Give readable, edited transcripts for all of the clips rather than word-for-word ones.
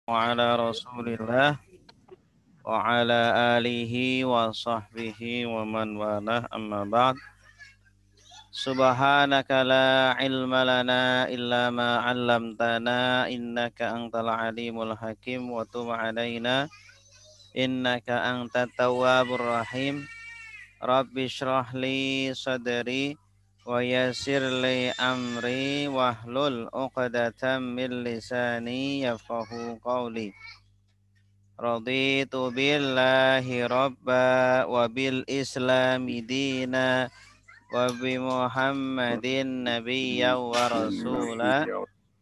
Ala Rasulillah wa ala alihi wa sahbihi wa man walah amma ba'd. Subhanaka la ilma lana illa ma 'allamtana innaka antal alimul hakim wa tub 'alaina innaka antat tawwabur rahim. Rabbi shrah li sadri wa yassir li amri wahlul 'uqdatam min lisani yafqahu qawli. Raditu billahi rabba wa bil islami dina wa bi muhammadin nabiyya wa rasula.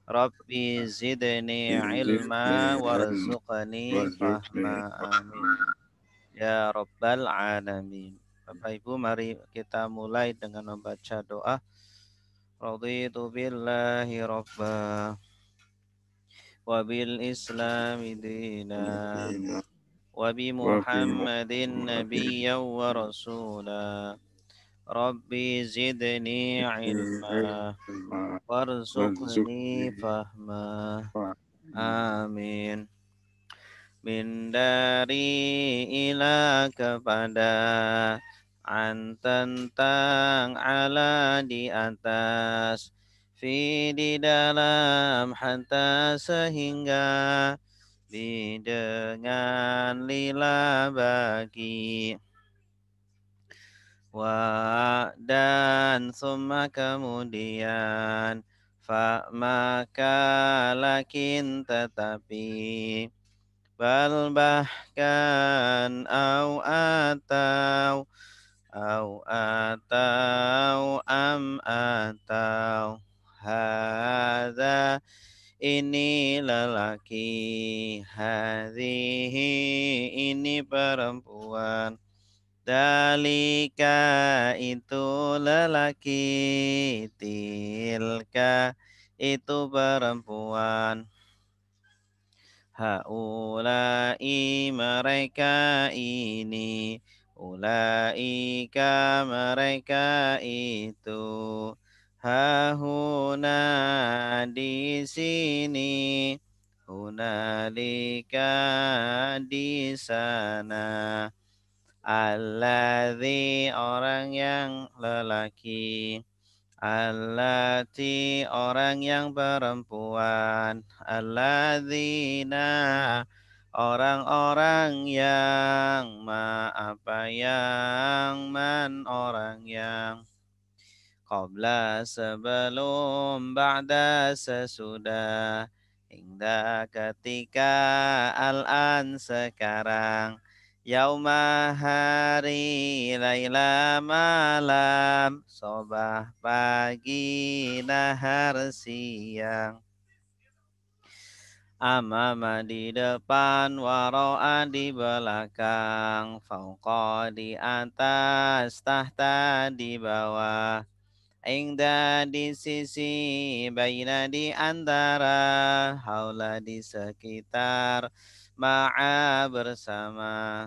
Rabbi zidni ilma warzuqni fahma, amin ya rabbal alamin. Bapak Ibu, mari kita mulai dengan membaca doa. Raditu billahi rabba wa bil islami dina wa bi Muhammadin nabiyyan wa rasula. Rabbi zidni ilma warzuqni fahma, amin. Min dari ila kepada, an tentang, ala di atas, fi di dalam, hatta sehingga, bi dengan, lila bagi, wa dan summa kemudian, fa maka lakin tetapi, bal bahkan, au atau hadza ini lelaki, hadhihi ini perempuan, dalika itu lelaki, tilka itu perempuan, haulai mereka ini, ulaika mereka itu, hahuna di sini, hunalika di sana, alladzi orang yang lelaki, allati orang yang perempuan, alladzina orang-orang yang, apa yang, man orang yang, qabla sebelum, ba'da sesudah, hingga ketika, al-an sekarang, yauma hari, laila malam, sobah pagi, nahar siang, amama di depan, waro'a di belakang, fauqa di atas, tahta di bawah, ingda di sisi, baina di antara, haula di sekitar, ma'a bersama,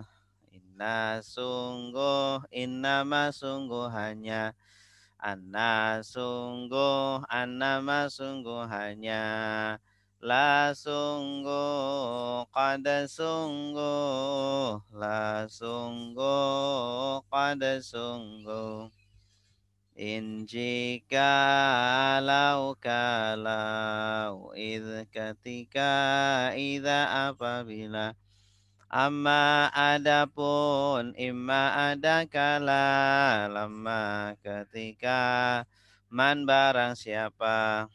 inna sungguh, innama sungguh hanya, anna sungguh, annama sungguh hanya, la sungguh, qad sungguh, la sungguh, qad sungguh. In jikalau kalau, id ketika, ida apabila, amma adapun, imma ada kala, lama ketika, man barang siapa,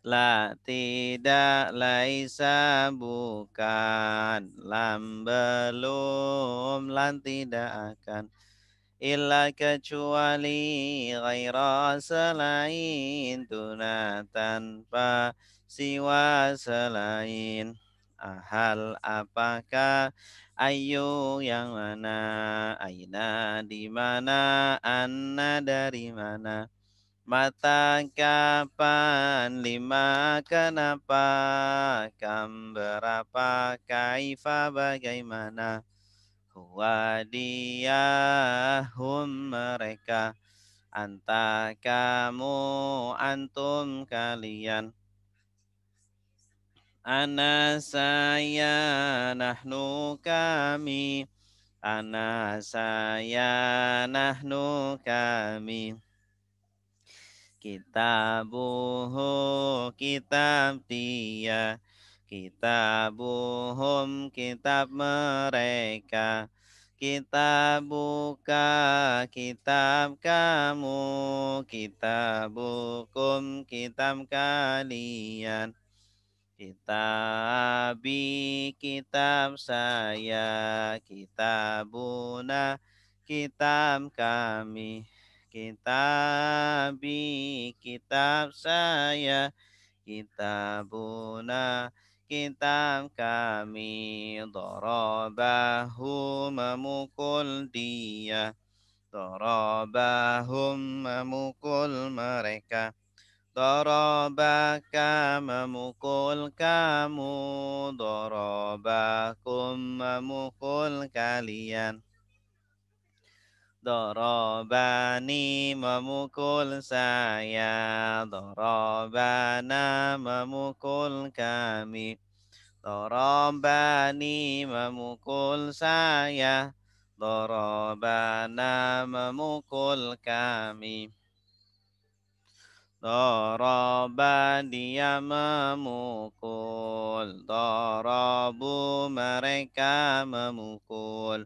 la tidak, laisa bukan, lam belum, lan tidak akan, illa kecuali, ghaira selain, tuna tanpa, siwa selain, ahal apakah, ayu yang mana, aina di mana, anna dari mana, mata kapan, lima kenapa, kam berapa, kaifa bagaimana, huwa dia, hum mereka, anta kamu, antum kalian, Ana saya, nahnu kami. Ana saya, nahnu kami. Kitabuhu, kitab dia. Kitabuhum, kitab mereka. Kitabuka, kitab kamu. Kitabukum, kitab kalian. Kitabi, kitab saya. Kitabuna, kitab kami. Kitabi, kitab saya. Kitabuna, kitab kami. Darabahu, memukul dia. Darabahum, memukul mereka. Darabaka, memukul kamu. Darabakum, memukul kalian. Darabani, memukul saya. Darabana, memukul kami. Darabani, memukul saya. Darabana, memukul kami. Daraba, dia memukul. Darabu, mereka memukul.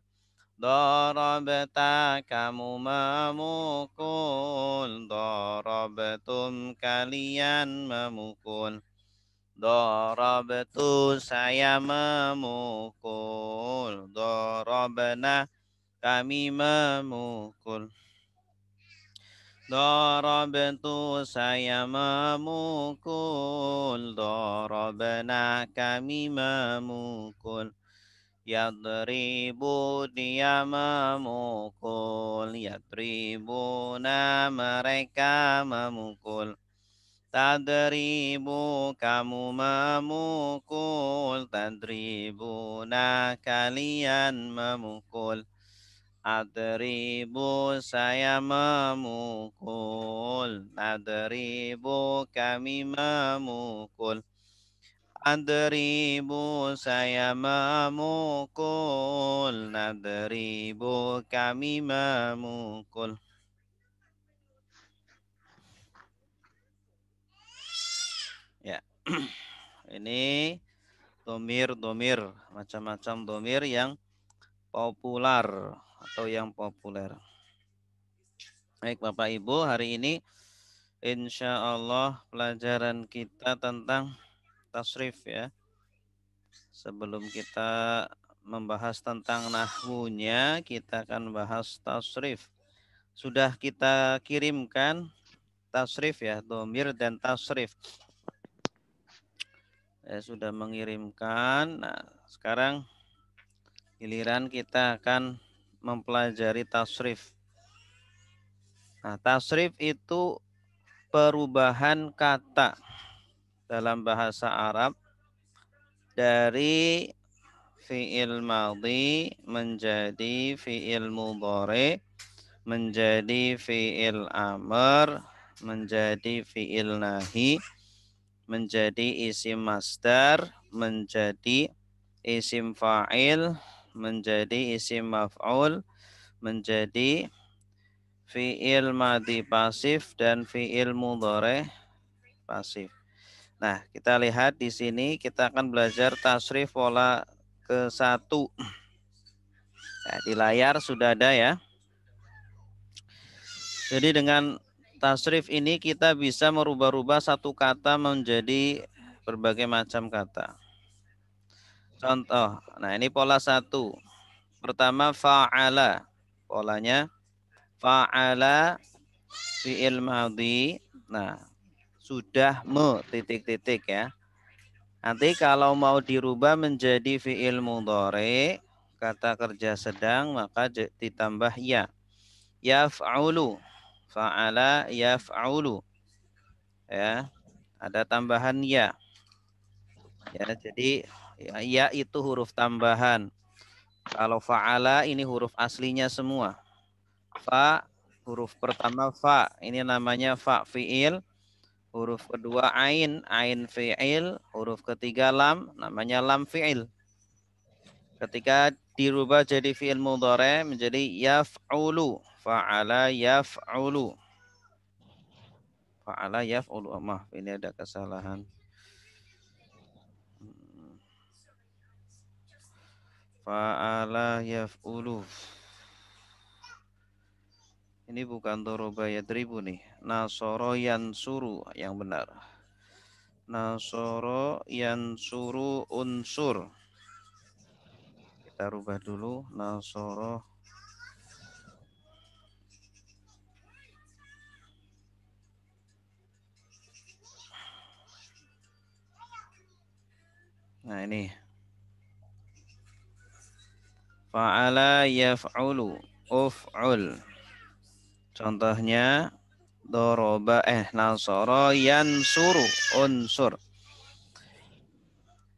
Darabta, kamu memukul. Darabtum, kalian memukul. Darabtu, saya memukul. Darabna, kami memukul. Darabtu, saya memukul. Darabna, kami memukul. Yadribu, dia memukul. Yadribuna, mereka memukul. Tadribu, kamu memukul. Tadribuna, kalian memukul. Adribu, saya memukul. Adribu, kami memukul. Adribu, saya memukul. Nadribu, kami memukul. Ya, ini domir, macam-macam domir yang populer atau yang populer. Baik Bapak Ibu, hari ini insya Allah pelajaran kita tentang tasrif ya. Sebelum kita membahas tentang nahwunya, kita akan bahas tasrif. Sudah kita kirimkan tasrif ya, domir dan tasrif. Saya sudah mengirimkan. Nah, sekarang giliran kita akan mempelajari tasrif. Nah, tasrif itu perubahan kata dalam bahasa Arab dari fi'il madhi menjadi fi'il mudhari, menjadi fi'il amr, menjadi fi'il nahi, menjadi isim masdar, menjadi isim fa'il, menjadi isim maf'ul, menjadi fi'il madhi pasif dan fi'il mudhari pasif. Nah, kita lihat di sini kita akan belajar tasrif pola ke-1. Nah, di layar sudah ada ya. Jadi dengan tasrif ini kita bisa merubah-rubah satu kata menjadi berbagai macam kata. Contoh, nah ini pola 1. Pertama fa'ala. Polanya fa'ala fi'il madhi. Nah, sudah titik-titik ya. Nanti kalau mau dirubah menjadi fi'il mudhari, kata kerja sedang, maka ditambah ya. Yaf'ulu. Fa'ala yaf'ulu. Ya, ada tambahan ya. Ya, jadi ya itu huruf tambahan. Kalau fa'ala ini huruf aslinya semua. Fa, huruf pertama fa. Ini namanya fa fi'il. Huruf kedua ain fi'il. Huruf ketiga lam, namanya lam fi'il. Ketika dirubah jadi fi'il mudhari menjadi yaf'ulu. Fa'ala yaf'ulu. Fa'ala yaf'ulu. Oh, maaf, ini ada kesalahan. Fa'ala yaf'ulu. Ini bukan doroba yadribu nih. Nasoro yansuru yang benar. Nasoro yansuru unsur. Kita rubah dulu. Nasoro. Nah ini. Fa'ala yaf'ulu. Uf'ul. Contohnya. Doroba nasoro yansuru unsur.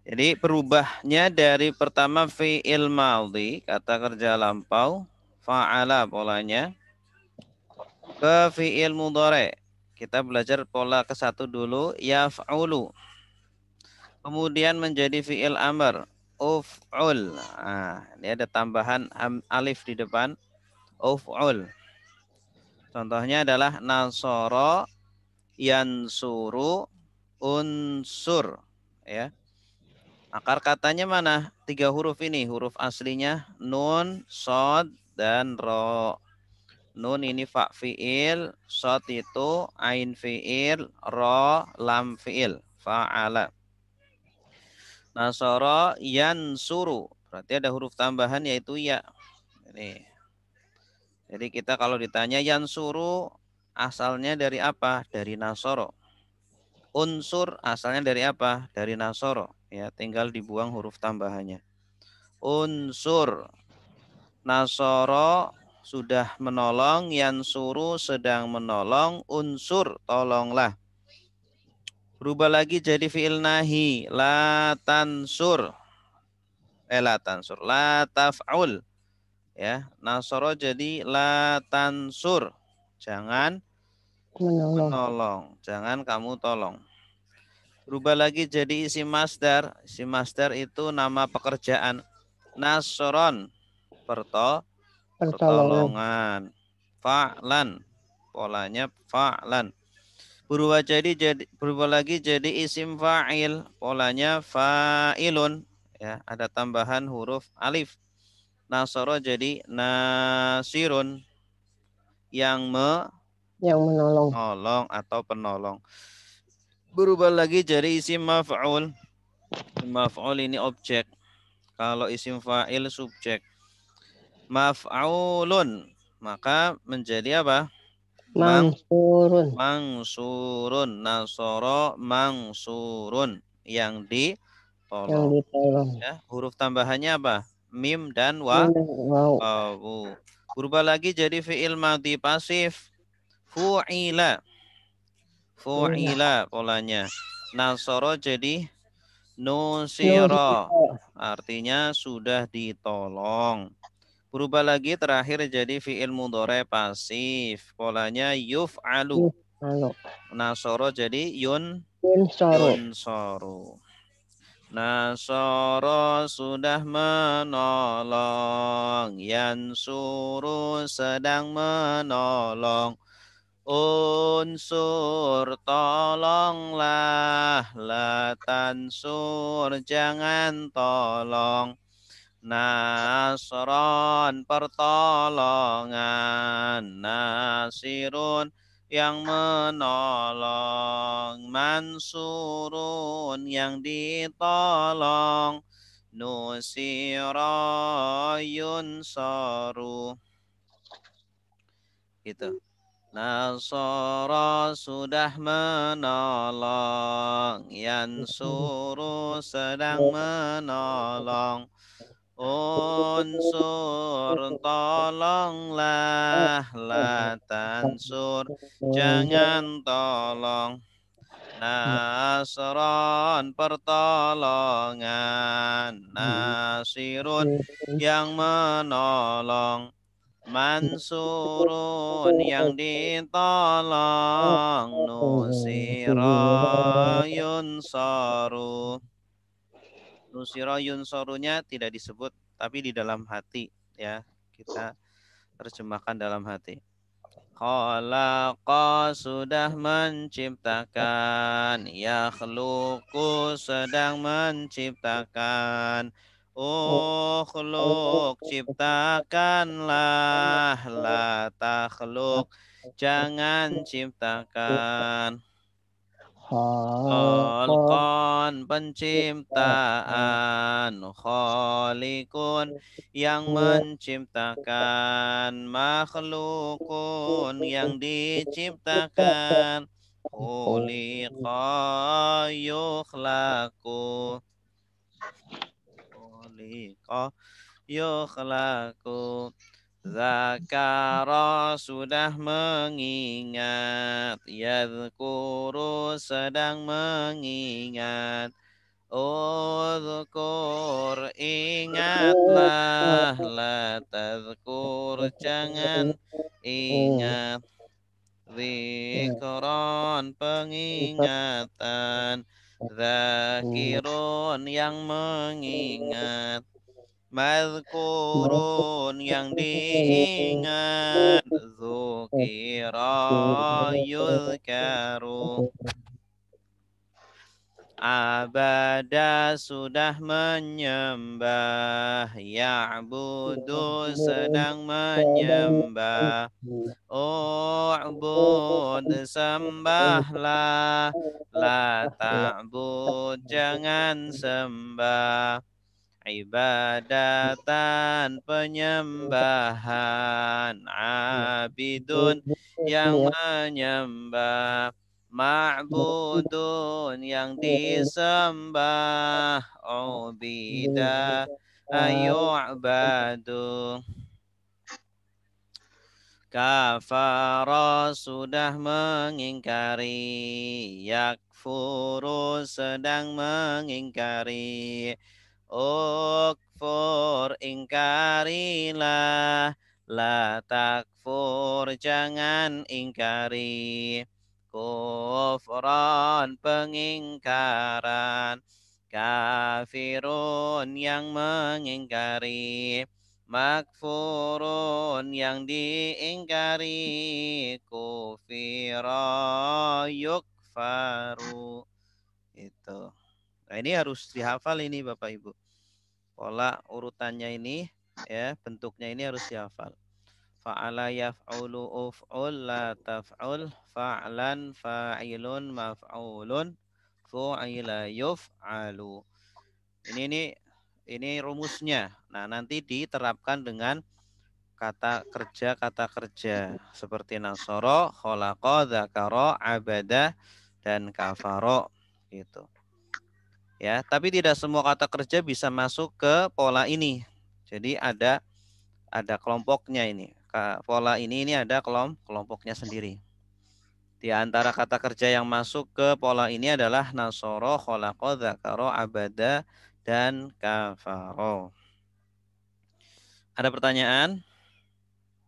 Jadi berubahnya dari pertama fi'il madhi, kata kerja lampau, fa'ala polanya, ke fi'il mudhari. Kita belajar pola ke satu dulu, yaf'ulu. Kemudian menjadi fi'il amr, uf'ul. Nah, ini ada tambahan alif di depan, uf'ul. Contohnya adalah nasoro yansuru unsur. Ya. Akar katanya mana? 3 huruf ini. Huruf aslinya nun, sod, dan ro. Nun ini fa fi'il, sod itu ain fi'il, ro lam fi'il. Fa'ala. Nasoro yansuru. Berarti ada huruf tambahan yaitu ya. Ini. Jadi kita kalau ditanya yansuru asalnya dari apa? Dari nasoro. Unsur asalnya dari apa? Dari nasoro. Ya, tinggal dibuang huruf tambahannya. Unsur. Nasoro sudah menolong, yansuru sedang menolong, unsur tolonglah. Berubah lagi jadi fi'il nahi, la tansur. La tansur, la taf'ul. Ya, nasoro jadi la tansur. Jangan menolong, jangan kamu tolong. Berubah lagi jadi isim masdar. Isim masdar itu nama pekerjaan. Nasron, pertolongan. Fa'lan, polanya fa'lan. Berubah lagi jadi isim fa'il, polanya fa'ilun. Ya, ada tambahan huruf alif. Nasoro jadi nasirun, yang menolong atau penolong. Berubah lagi jadi isim maf'ul. Isim maf'ul ini objek. Kalau isim fa'il subjek. Maf'ulun, maka menjadi apa? Mangsurun. Nasoro mangsurun, yang ditolong. Ya, huruf tambahannya apa? Mim dan wawu. Berubah lagi jadi fi'il madhi pasif. Fu'ila. Fu'ila polanya. Nasoro jadi nusiro. Artinya sudah ditolong. Berubah lagi terakhir jadi fi'il mudhari pasif. Polanya yuf'alu. Nasoro jadi yunsoru. Nasoro sudah menolong. Yansuru sedang menolong. Unsur tolonglah. La tansur jangan tolong. Nasron pertolongan. Nasirun yang menolong. Mansurun yang ditolong. Nusiro yunsaru. Gitu. Nasara sudah menolong. Yansuru sedang menolong. Unsur tolonglah. La tansur jangan tolong. Nasron pertolongan. Nasirun yang menolong. Mansurun yang ditolong, nusira yunsaru. Nusira yunsarunya tidak disebut, tapi di dalam hati ya. Kita terjemahkan dalam hati. Khalaqa sudah menciptakan, yakhluqu sedang menciptakan. Ukhluk ciptakanlah, la takhluk jangan ciptakan. Khalqan penciptaan, khaliqun yang menciptakan, makhlukun yang diciptakan, khuliqa yukhlaqu, khuliqa yukhlaqu. Zakara sudah mengingat, yadhkuru sedang mengingat. Uzkur ingatlah, la tadhkur jangan ingat. Zikron pengingatan, zakirun yang mengingat. Mazkurun yang diingat, dzukira yuzkaru. Abada sudah menyembah, ya'budu sedang menyembah. U'bud sembahlah, la ta'bud jangan sembah. Ibadatan penyembahan, abidun yang menyembah, ma'budun yang disembah, ubida ayu'badu. Kafara sudah mengingkari, yakfuru sedang mengingkari. Ukfur ingkarilah, la takfur jangan ingkari. Kufran pengingkaran, kafirun yang mengingkari. Makfurun yang diingkari, kufira yukfaru. Itu. Nah, ini harus dihafal ini Bapak Ibu. Pola urutannya ini ya, bentuknya ini harus dihafal. Fa'ala yaf'ulu uf'ul la taf'ul, fa'lan fa'ilun maf'ulun, fu'ila yuf'alu. Ini rumusnya. Nah, nanti diterapkan dengan kata kerja seperti nasoro, kholaqa, dzakara, abada, dan kafaro gitu. Ya, tapi tidak semua kata kerja bisa masuk ke pola ini. Jadi ada kelompoknya ini. Pola ini ada kelompoknya sendiri. Di antara kata kerja yang masuk ke pola ini adalah nasoro, kholaqa, dzakara, abada, dan kafaro. Ada pertanyaan?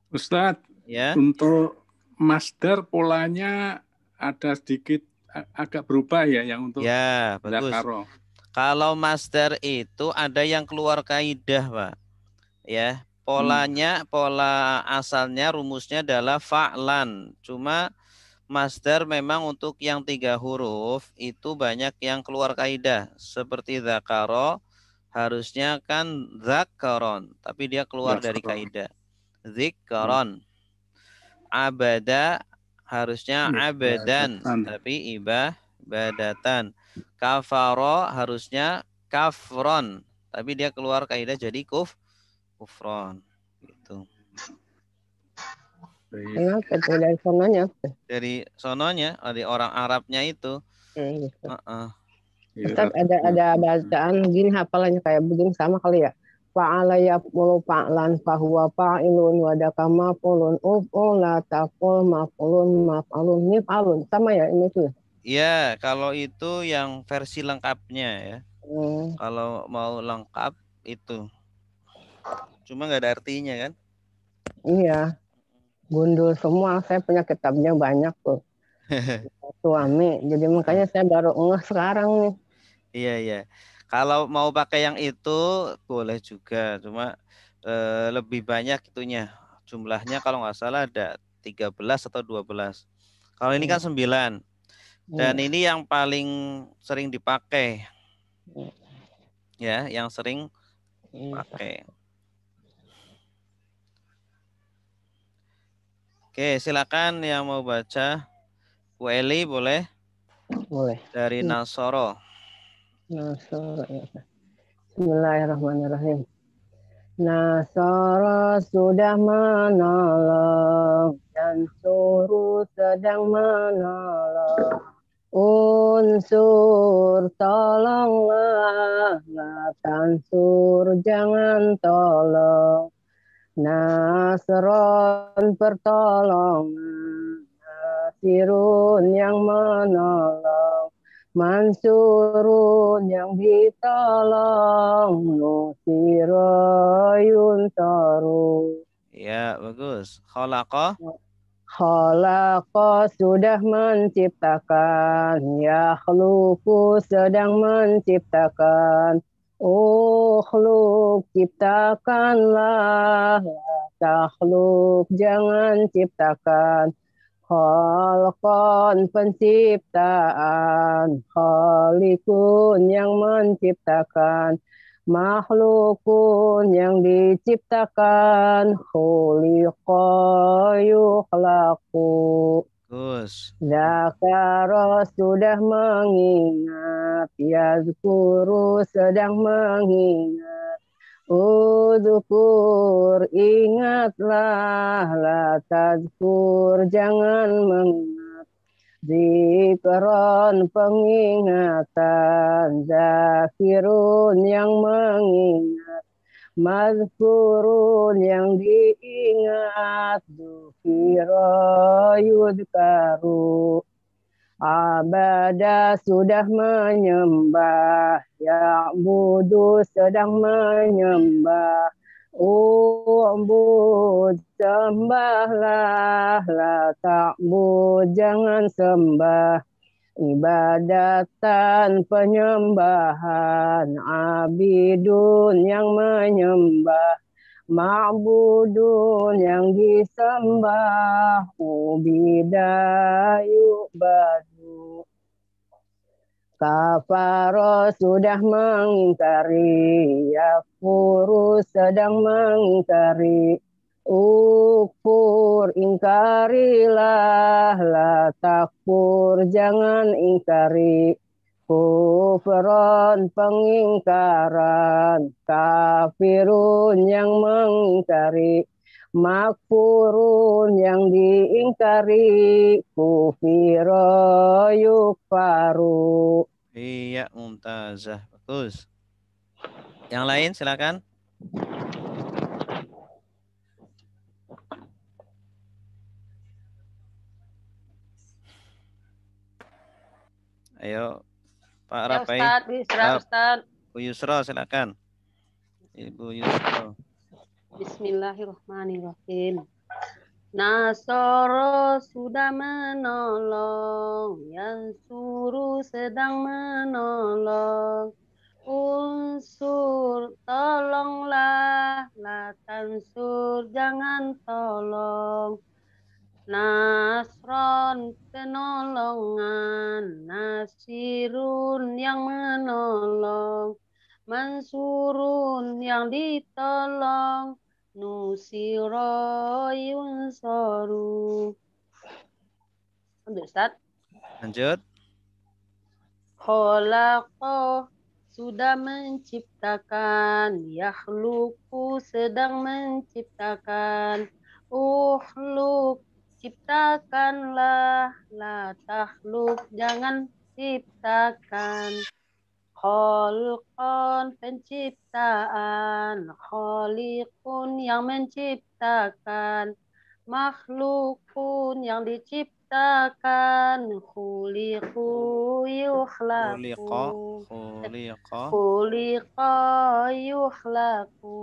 Ustadz, Ya. untuk masdar polanya ada sedikit agak berubah ya yang untuk Ya, bagus. zakaro. Kalau masdar itu ada yang keluar kaidah, Pak. Ya, polanya, pola asalnya rumusnya adalah fa'lan. Cuma masdar memang untuk yang 3 huruf itu banyak yang keluar kaidah. Seperti zakaro harusnya kan zakaron, tapi dia keluar dari kaidah. Zikron. Abada harusnya abadan, tapi ibadatan. Kafaro harusnya kafron, tapi dia keluar kaidah jadi kufron. Gitu. Kenapa tuh dari sononya? Dari sononya, dari orang Arabnya itu. Gitu. Ustaz, ada bacaan gini hafalannya kayak begini sama kali ya. Fa'ala yaf'ulu fa'lan fahuwa fa'ilun wa dakama maf'ulun la taf'ul maf'ulun nif'alun. Sama ya ini tuh. Iya, kalau itu yang versi lengkapnya ya. Kalau mau lengkap itu. Cuma nggak ada artinya kan? Iya, gundul semua. Saya punya kitabnya banyak tuh. Suami. Jadi makanya saya baru ngeh sekarang nih. Iya, iya. Kalau mau pakai yang itu boleh juga, cuma lebih banyak itunya. Jumlahnya kalau nggak salah ada 13 atau 12. Kalau ini kan 9. Dan Iya. ini yang paling sering dipakai. Iya. Ya, yang sering Iya. pakai. Oke, silakan yang mau baca. Bu Eli boleh? Boleh. Dari Nasoro. Nasoro, ya. Bismillahirrahmanirrahim. Nasoro sudah menolong dan suruh sedang menolong. Unsur tolonglah, la tansur jangan tolong. Nasron pertolongan, Nasirun yang menolong, Mansurun yang ditolong, Nusiroyun toru. Ya, bagus. Khalaqa. Khalaqa sudah menciptakan, yakhluqu sedang menciptakan. Ukhluk ciptakanlah, la takhluk jangan ciptakan. Khalqan penciptaan, khaliqun yang menciptakan. Makhlukun yang diciptakan, khuliqa yukhlaqu. Bagus. Zakara sudah mengingat, yazkuru sedang mengingat. Udzukur ingatlah, la tazkur jangan mengingat. Zikron pengingatan, zakirun yang mengingat. Mazkurun yang diingat, dzukira yudkaru. Abada sudah menyembah, ya'budu sedang menyembah. U'bud sembahlah, la ta'bud jangan sembah. Ibadatan penyembahan, abidun yang menyembah, ma'budun yang disembah, ubidayu badu. Kafaro sudah mengingkari, yakfuru sedang mengingkari. Ukfur ingkarilah, la takfur jangan ingkari. Kufron pengingkaran, kafirun yang mengingkari. Makfurun yang diingkari, kufiro yukfaru. Iya, mumtazah. Bagus. Yang lain silakan. Ayo, Pak Rapai. Ya Ustaz, Ustaz. Bu Yusro silakan. Ibu Yusro. Bismillahirrahmanirrahim. Nasoro sudah menolong, yang suruh sedang menolong. Unsur tolonglah, la tansur jangan tolong. Nasron penolongan, nasirun yang menolong, mansurun yang ditolong, nusiro yunsoru. Lanjut Ustaz. Lanjut. Kholaqo sudah menciptakan, yakhluqu sedang menciptakan, ukhluk ciptakanlah, la takhluk jangan ciptakan. Kholqon penciptaan, kholiqun yang menciptakan, makhlukun yang diciptakan, khuliqu yukhlaqu, Khuliqa. khuliqa yukhlaqu.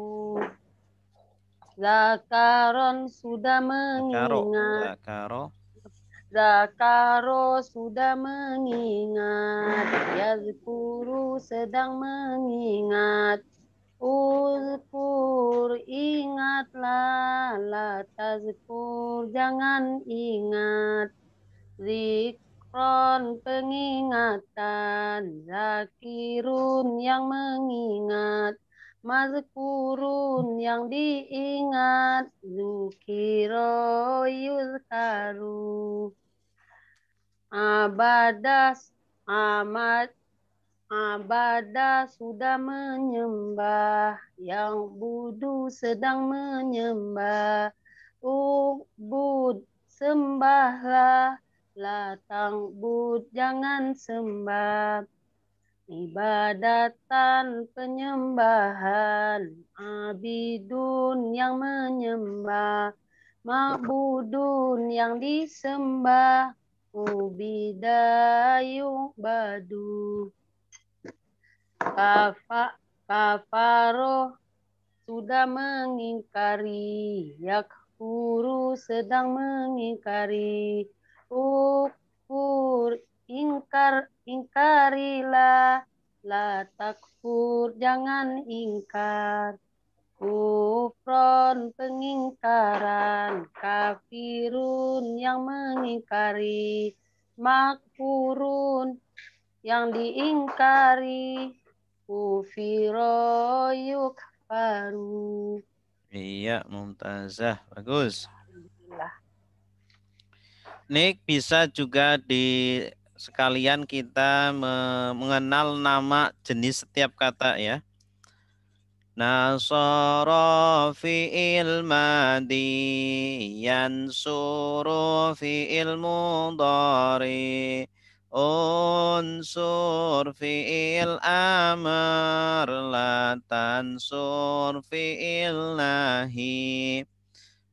Zakaron sudah mengingat. Zakaro sudah mengingat. Yazkuru sedang mengingat. Uzkur ingatlah. La tazkur jangan ingat. Zikron pengingatan. Zakirun yang mengingat. Mazkurun yang diingat. Zukiro yuzkaru. Abadas amat Abada sudah menyembah. Yang budu sedang menyembah. Ubud sembahlah. Latang bud jangan sembah. Ibadatan penyembahan. Abidun yang menyembah. Ma'budun yang disembah. Ubidayu badu. Kafaro sudah mengingkari. Yakfuru sedang mengingkari. Ukfur ingkarilah. La takfur jangan ingkar. Kufron pengingkaran. Kafirun yang mengingkari. Makfurun yang diingkari. Kufiro yukfaru. Iya, mumtazah. Bagus. Nik bisa juga sekalian kita mengenal nama jenis setiap kata ya. Nasara fi'il madi, yansuru fi'il mudhari, unsur fi'il amr, la tansur fi'il nahi.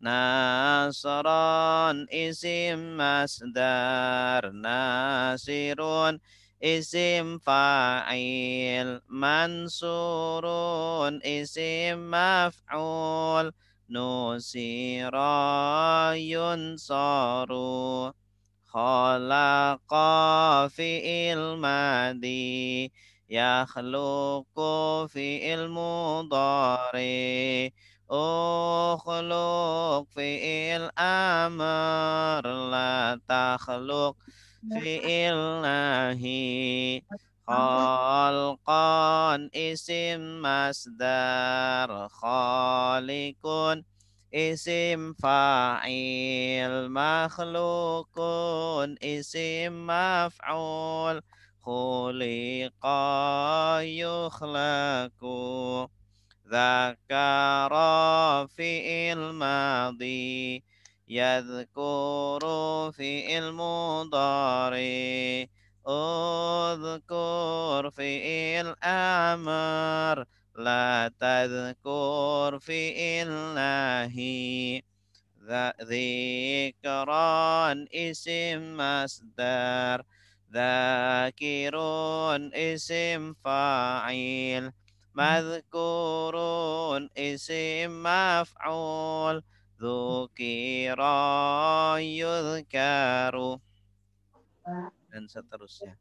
Nasran isim masdar, nasirun isim fa'il, mansurun isim maf'ul, nusira yunsaru. Khalaqa fi'il madi, yakhluqu fi'il mudhari, ukhluq fi'il amr, la takhluq fi'il nahi. Khalqan isim masdar, khaliqun isim fa'il, makhlukun isim maf'ul, khuliqa yukhlaku. Dzakara fi'il madhi, yadhkuru fi'il mudhari, udhkur fi'il amr, la tadhkur fi'il nahi. Dzikran isim masdar, dzakirun isim fa'il, madhkurun isim maf'ul, dzukira yudhkaru, dan seterusnya.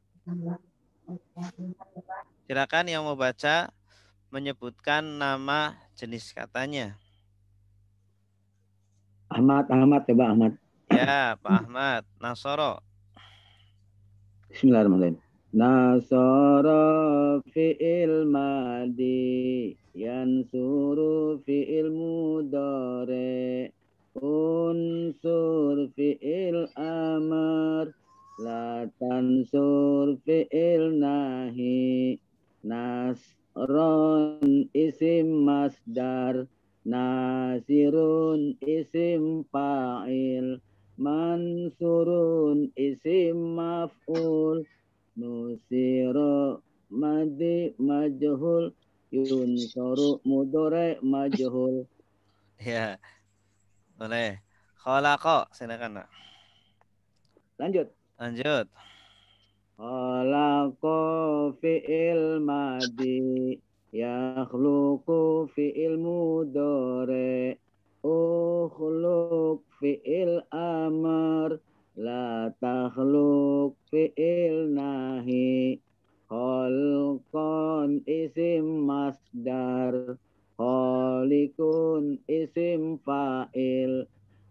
Silakan yang mau baca menyebutkan nama jenis katanya. Ahmad coba Ahmad. Ya, Pak Ahmad. Nasoro. Bismillahirrahmanirrahim. Nasara fi'il madi, yansuru fi'il mudhari, unsur fi'il amr, la tansur fi'il nahi, nasron isim masdar, nasirun isim fa'il, mansurun isim maf'ul, nusiro madi majhul, yunsoru mudhari majhul. Ya, boleh. Khalaqa, silakan Pak. Lanjut. Khalaqa fi'il madi, yakhluqu fi'il mudhari, ukhluk fi'il amr, la takhluk fi'il nahi, khalqan isim masdar, khaliqun isim fa'il,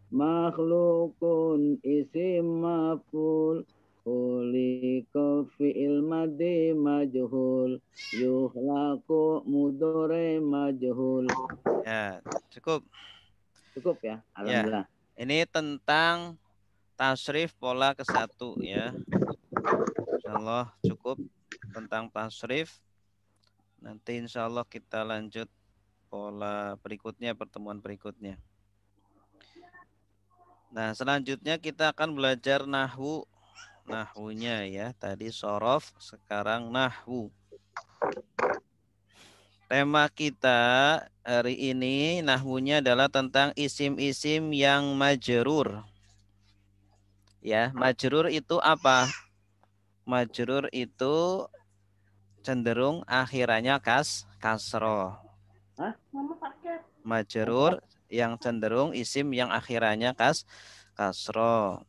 makhlukun isim maf'ul, khuliqa fi'il madhi majhul, yukhlaqu mudhari majhul. Ya, cukup. Cukup ya, Ya, alhamdulillah. ini tentang tasrif pola ke-1 ya. Insyaallah cukup tentang tasrif. Nanti insyaallah kita lanjut pola berikutnya, pertemuan berikutnya. Nah, selanjutnya kita akan belajar nahwu. Nahwunya ya, tadi sorof, sekarang nahwu. Tema kita hari ini nahwunya adalah tentang isim-isim yang majrur. Ya, majrur itu apa? Majrur itu cenderung akhirannya kasroh. Majrur yang cenderung isim yang akhirannya kasroh.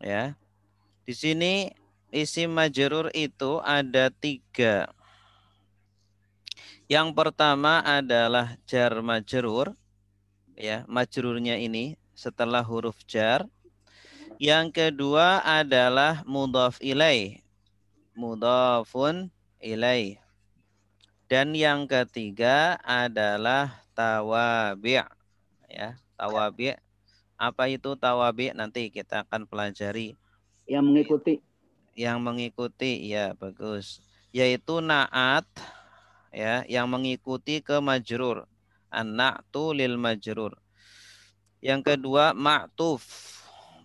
Ya. Di sini isim majrur itu ada 3. Yang pertama adalah jar majrur. Ya, majrurnya ini setelah huruf jar. Yang kedua adalah mudhaf ilaih. Mudhafun ilaih. Dan yang ketiga adalah tawabi'. Ya, tawabi'. Apa itu tawabi'? Nanti kita akan pelajari. Yang mengikuti. Yang mengikuti, ya bagus. Yaitu na'at, ya, yang mengikuti ke majrur. An-na'tu lil majrur. Yang kedua ma'tuf.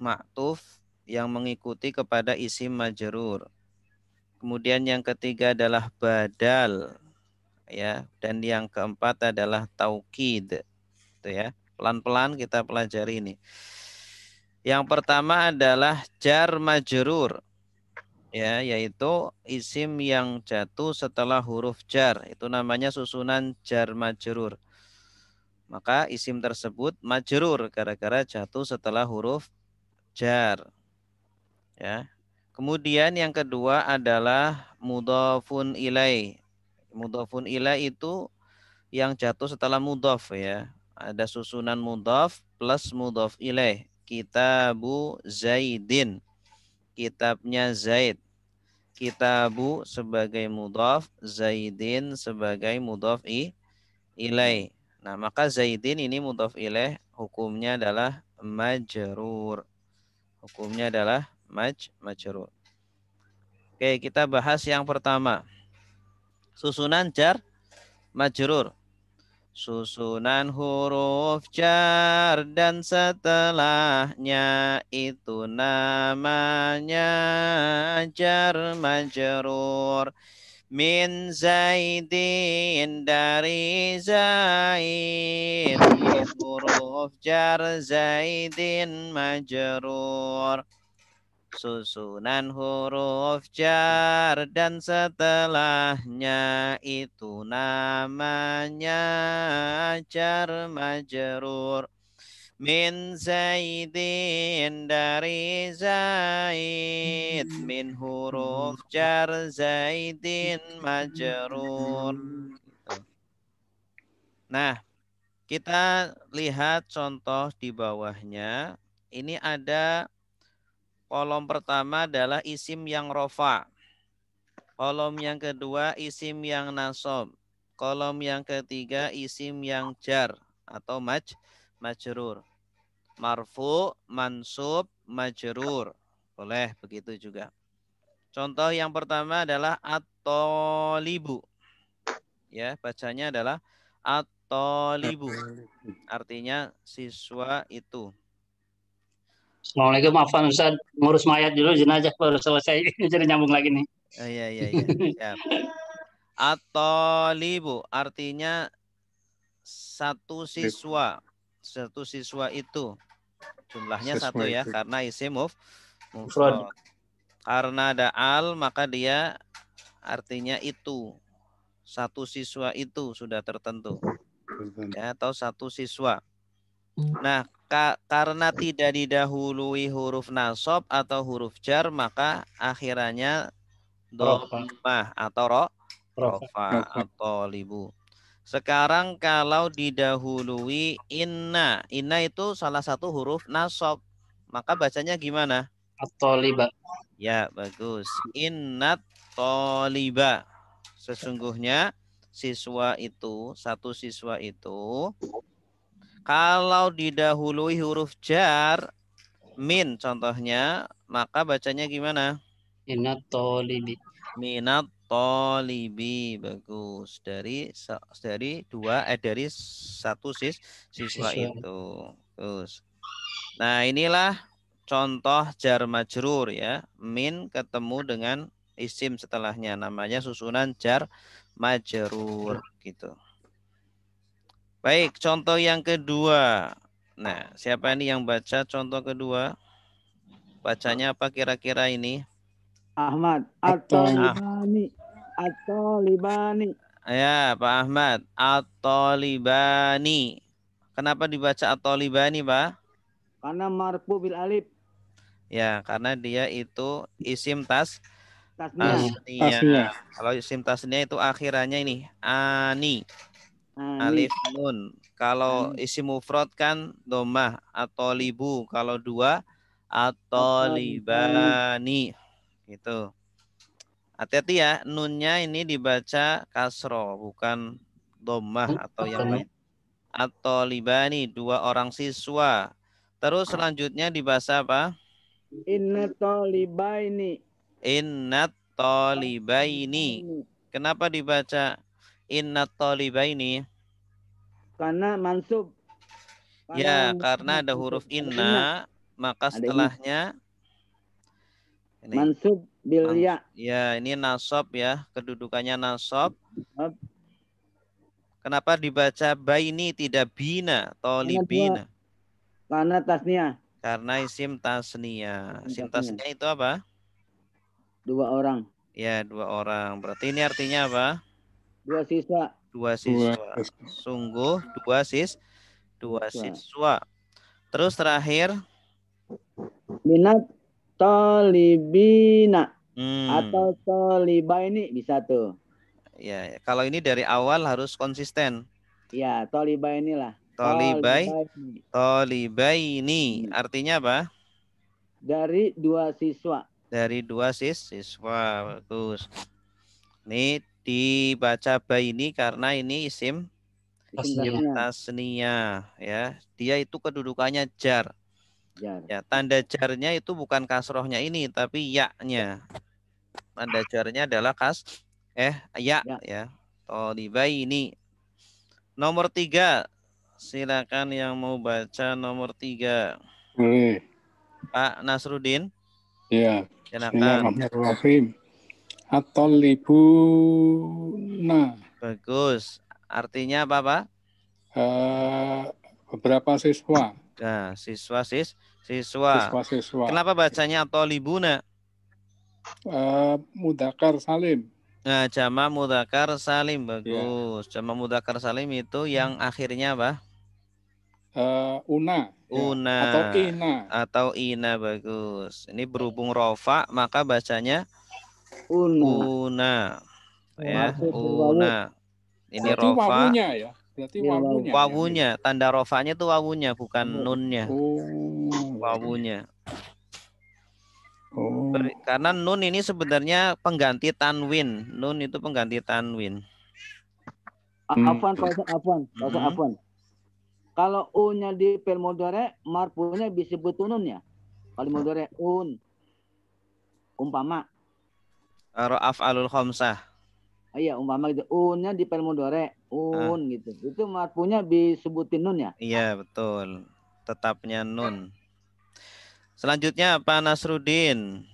Ma'tuf yang mengikuti kepada isim majrur. Kemudian yang ketiga adalah badal, ya, dan yang keempat adalah taukid. Itu ya. Pelan-pelan kita pelajari ini. Yang pertama adalah jar majrur. Ya, yaitu isim yang jatuh setelah huruf jar. Itu namanya susunan jar majrur. Maka isim tersebut majrur gara-gara jatuh setelah huruf jar. Ya. Kemudian yang kedua adalah mudhafun ilaih. Mudhafun ilaih itu yang jatuh setelah mudhaf ya. Ada susunan mudhaf plus mudhaf ilaih. Kitabu Zaidin. Kitabnya Zaid. Kitabu sebagai mudhaf, Zaidin sebagai mudhaf ilaih. Nah, maka Zaidin ini mudhaf ilaih, hukumnya adalah majrur. Hukumnya adalah majrur. Oke, kita bahas yang pertama. Susunan jar majrur. Susunan huruf jar dan setelahnya itu namanya jar majrur. Min Zaidin dari Zaid. Min huruf jar Zaidin majrur. Susunan huruf jar dan setelahnya itu namanya jar majrur. Min Zaidin dari Zaid. Min huruf jar Zaidin majrur. Nah, kita lihat contoh di bawahnya. Ini ada kolom pertama adalah isim yang rofa. Kolom yang kedua isim yang nasob. Kolom yang ketiga isim yang jar atau majrur. Marfu, mansub, majrur. Boleh begitu juga. Contoh yang pertama adalah at-tolibu. Ya, bacanya adalah at-tolibu. Artinya siswa itu. Assalamualaikum, maafkan Ustaz, ngurus mayat dulu, jenazah baru selesai, jadi nyambung lagi nih. Oh, iya. Siap. At-tolibu artinya satu siswa. Satu siswa itu. Jumlahnya satu ya, karena isim mufrad. Karena ada al, maka dia artinya itu. Satu siswa itu sudah tertentu. Ya, atau satu siswa. Nah, karena tidak didahului huruf nasab atau huruf jar, maka akhirannya Rofa. dhammah atau rofa Rofa. atau libu. Sekarang kalau didahului inna itu salah satu huruf nasab, maka bacanya gimana? At-Taliba. Ya, bagus. Innat toliba. Sesungguhnya satu siswa itu kalau didahului huruf jar, min contohnya, maka bacanya gimana? Inat Tolibi. Minat tolibi. Bagus. Dari satu siswa itu. Terus. Nah, inilah contoh jar majrur ya. Min ketemu dengan isim setelahnya, namanya susunan jar majrur gitu. Baik, contoh yang kedua. Nah, siapa ini yang baca contoh kedua? Bacanya apa kira-kira ini? Ahmad. At-Talibani. At-Talibani. Ya, Pak Ahmad. At-Talibani. Kenapa dibaca At-Talibani, Pak? Karena marfu bil alif. Ya, karena dia itu isim Tasniyah. tasniyah. Kalau isim tasniyah itu akhirannya ini ani. Alif nun. Kalau isim mufrad kan domah atau libu. Kalau dua atau libani. Gitu. Hati-hati ya, nunnya ini dibaca kasro, bukan domah atau yang lain. Atau libani, 2 orang siswa. Terus selanjutnya dibaca apa? Inna talibaini. Innat tolibaini. Kenapa dibaca innat tolibaini? Karena mansub. Karena ada huruf inna, maka setelahnya ini. Mansub bil ya. Ya, ini nasab ya, kedudukannya nasab. Kenapa dibaca baini tidak bina, tolibina? Karena tasniyah. Karena isim tasniyah. Isim tasniyah itu apa? 2 orang. Ya, 2 orang. Berarti ini artinya apa? 2 siswa. 2 siswa. Sungguh 2 siswa. Terus terakhir. Minat talibina. Atau tolibaini bisa tuh. Ya, kalau ini dari awal harus konsisten. Ya, tolibaini lah. Tolibaini. Artinya apa? Dari 2 siswa. Dari 2 siswa. Bagus. Ini dibaca baini karena ini isim tasniyah ya. Dia itu kedudukannya jar. Ya, tanda jarnya itu bukan kasrohnya ini tapi ya-nya. Tanda jarnya adalah ya. Tolibaini. Nomor 3. Silakan yang mau baca nomor 3. Boleh. Pak Nasruddin. Ya. Silakan. Bismillahirrahmanirrahim. At-talibuna. Bagus. Artinya apa, Pak? Beberapa siswa. Nah, siswa. Kenapa bacanya at-talibuna? Mudzakkar salim. Nah, jama' mudzakkar salim. Bagus. Ya. Jama' mudzakkar salim itu yang akhirnya apa? Una. Una. Atau ina. Bagus. Ini berhubung rofa, maka bacanya una. Ya, una. Ini berarti rofa. Wawunya ya. Berarti wawunya. Wawunya. Tanda rofanya itu wawunya, bukan nunnya. Wawunya. Karena nun ini sebenarnya pengganti tanwin. Nun itu pengganti tanwin. Afwan. Kalau u-nya di fi'il mudhari', marfu'nya disebut nun ya. Kalau mudhari' umpama. Af'alul khamsah. Iya, umpama gitu. U-nya di fi'il mudhari', gitu. Itu marfu'nya disebutin nun ya? Iya, betul. Tetapnya nun. Selanjutnya Pak Nasruddin.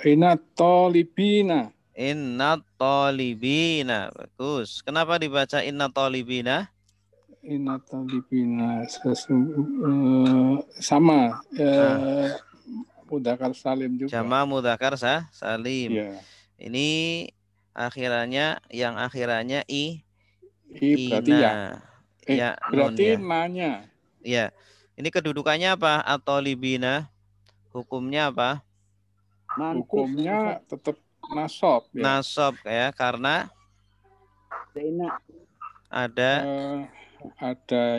Inat tolibina. Innat tolibina. Bagus. Kenapa dibaca innat tolibina? Innat tolibina. Sama. Mudzakkar salim juga. Jama' mudzakkar salim. Ya. Ini yang akhirannya berarti ya. Ya, berarti nun, ya. nanya. Ya. Ini kedudukannya apa? At-thalibina. Hukumnya apa? Hukumnya tetap nasab ya. Nasab ya, karena ada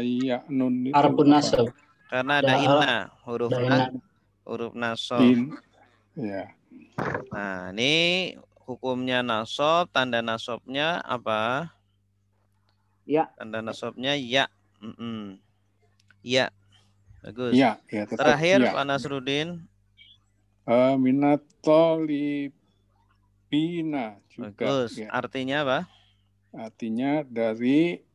ya nun itu. Harfun nasab. Karena ada inna, huruf nasab. Ya. Nah, ini hukumnya nasab, tanda nasabnya apa? Ya. Tanda nasabnya ya. Ya. Bagus. Ya, tetap terakhir ya. Pak Nasruddin. Minat thalibina juga. Bagus. Ya. Artinya apa? Artinya dari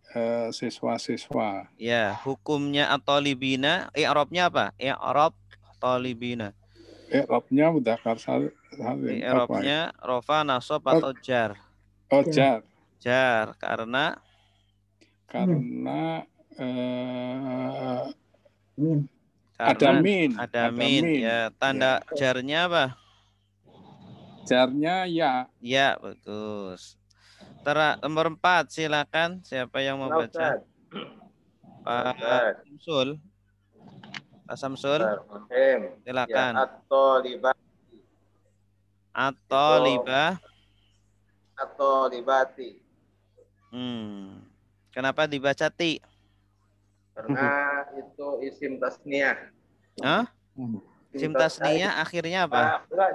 siswa-siswa. Ya, hukumnya at-thalibina, i'rabnya apa? I'rab thalibina. I'rabnya mudzakkar salim. I'rabnya rofa, nasab atau jar? Oh, jar. Jar, karena ada min. Ada min. Ya, tanda jarnya apa? Jarnya ya. Ya, bagus. Nomor 4, silakan. Siapa yang mau baca? Pak Samsul. Pak Samsul. Silakan. At-thalibati. Kenapa dibaca ti? Karena itu isim tasniyah. Hah? Isim tasniyah akhirnya apa? Enggak,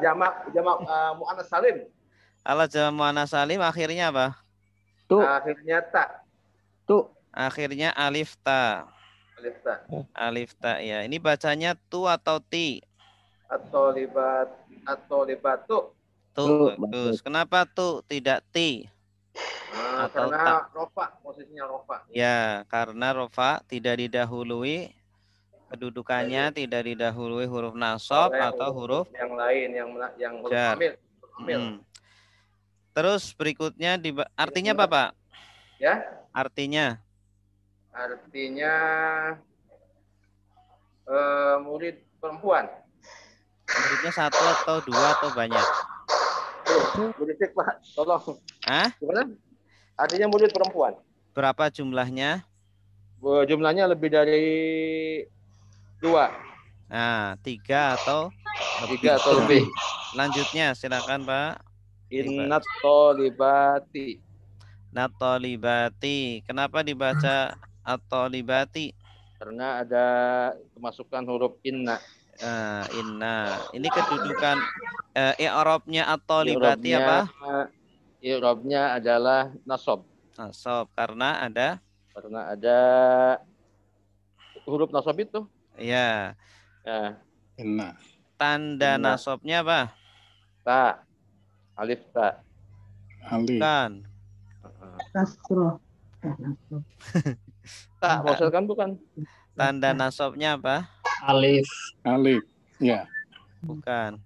jamak muannas salim. Kalau jamak muannas salim akhirnya apa? Tu. Akhirnya ta. Tu. Akhirnya alif ta. Alif ta ya. Ini bacanya tu atau ti? At-thalibatu. Tu. Bagus. Kenapa tu tidak ti? Atau karena tak? rofa, posisinya rofa. Ya, karena rofa tidak didahului kedudukannya, tidak didahului huruf nasab atau huruf yang lain yang huruf jar. amil. Terus berikutnya artinya apa, Pak? Ya. Artinya murid perempuan. Muridnya 1 atau 2 atau banyak? Berisik, Pak. Tolong. Gimana? Artinya murid perempuan. Berapa jumlahnya? Jumlahnya lebih dari 2. Nah, 3 atau lebih. Lanjutnya, silakan Pak. Innat thalibati. Natolibati. Kenapa dibaca atolibati? Karena ada kemasukan huruf inna. Inna. Ini kedudukan i'rabnya atolibati apa? I'rabnya adalah nasab. Nasab karena ada huruf nasab itu. Iya. Ya. Inna. Tanda nasabnya apa? Ta. Alif ta. Alif. Bukan. Kasroh. Tak, maksud kan bukan. Tanda nasabnya apa? Alif. Alif. Ya. Bukan.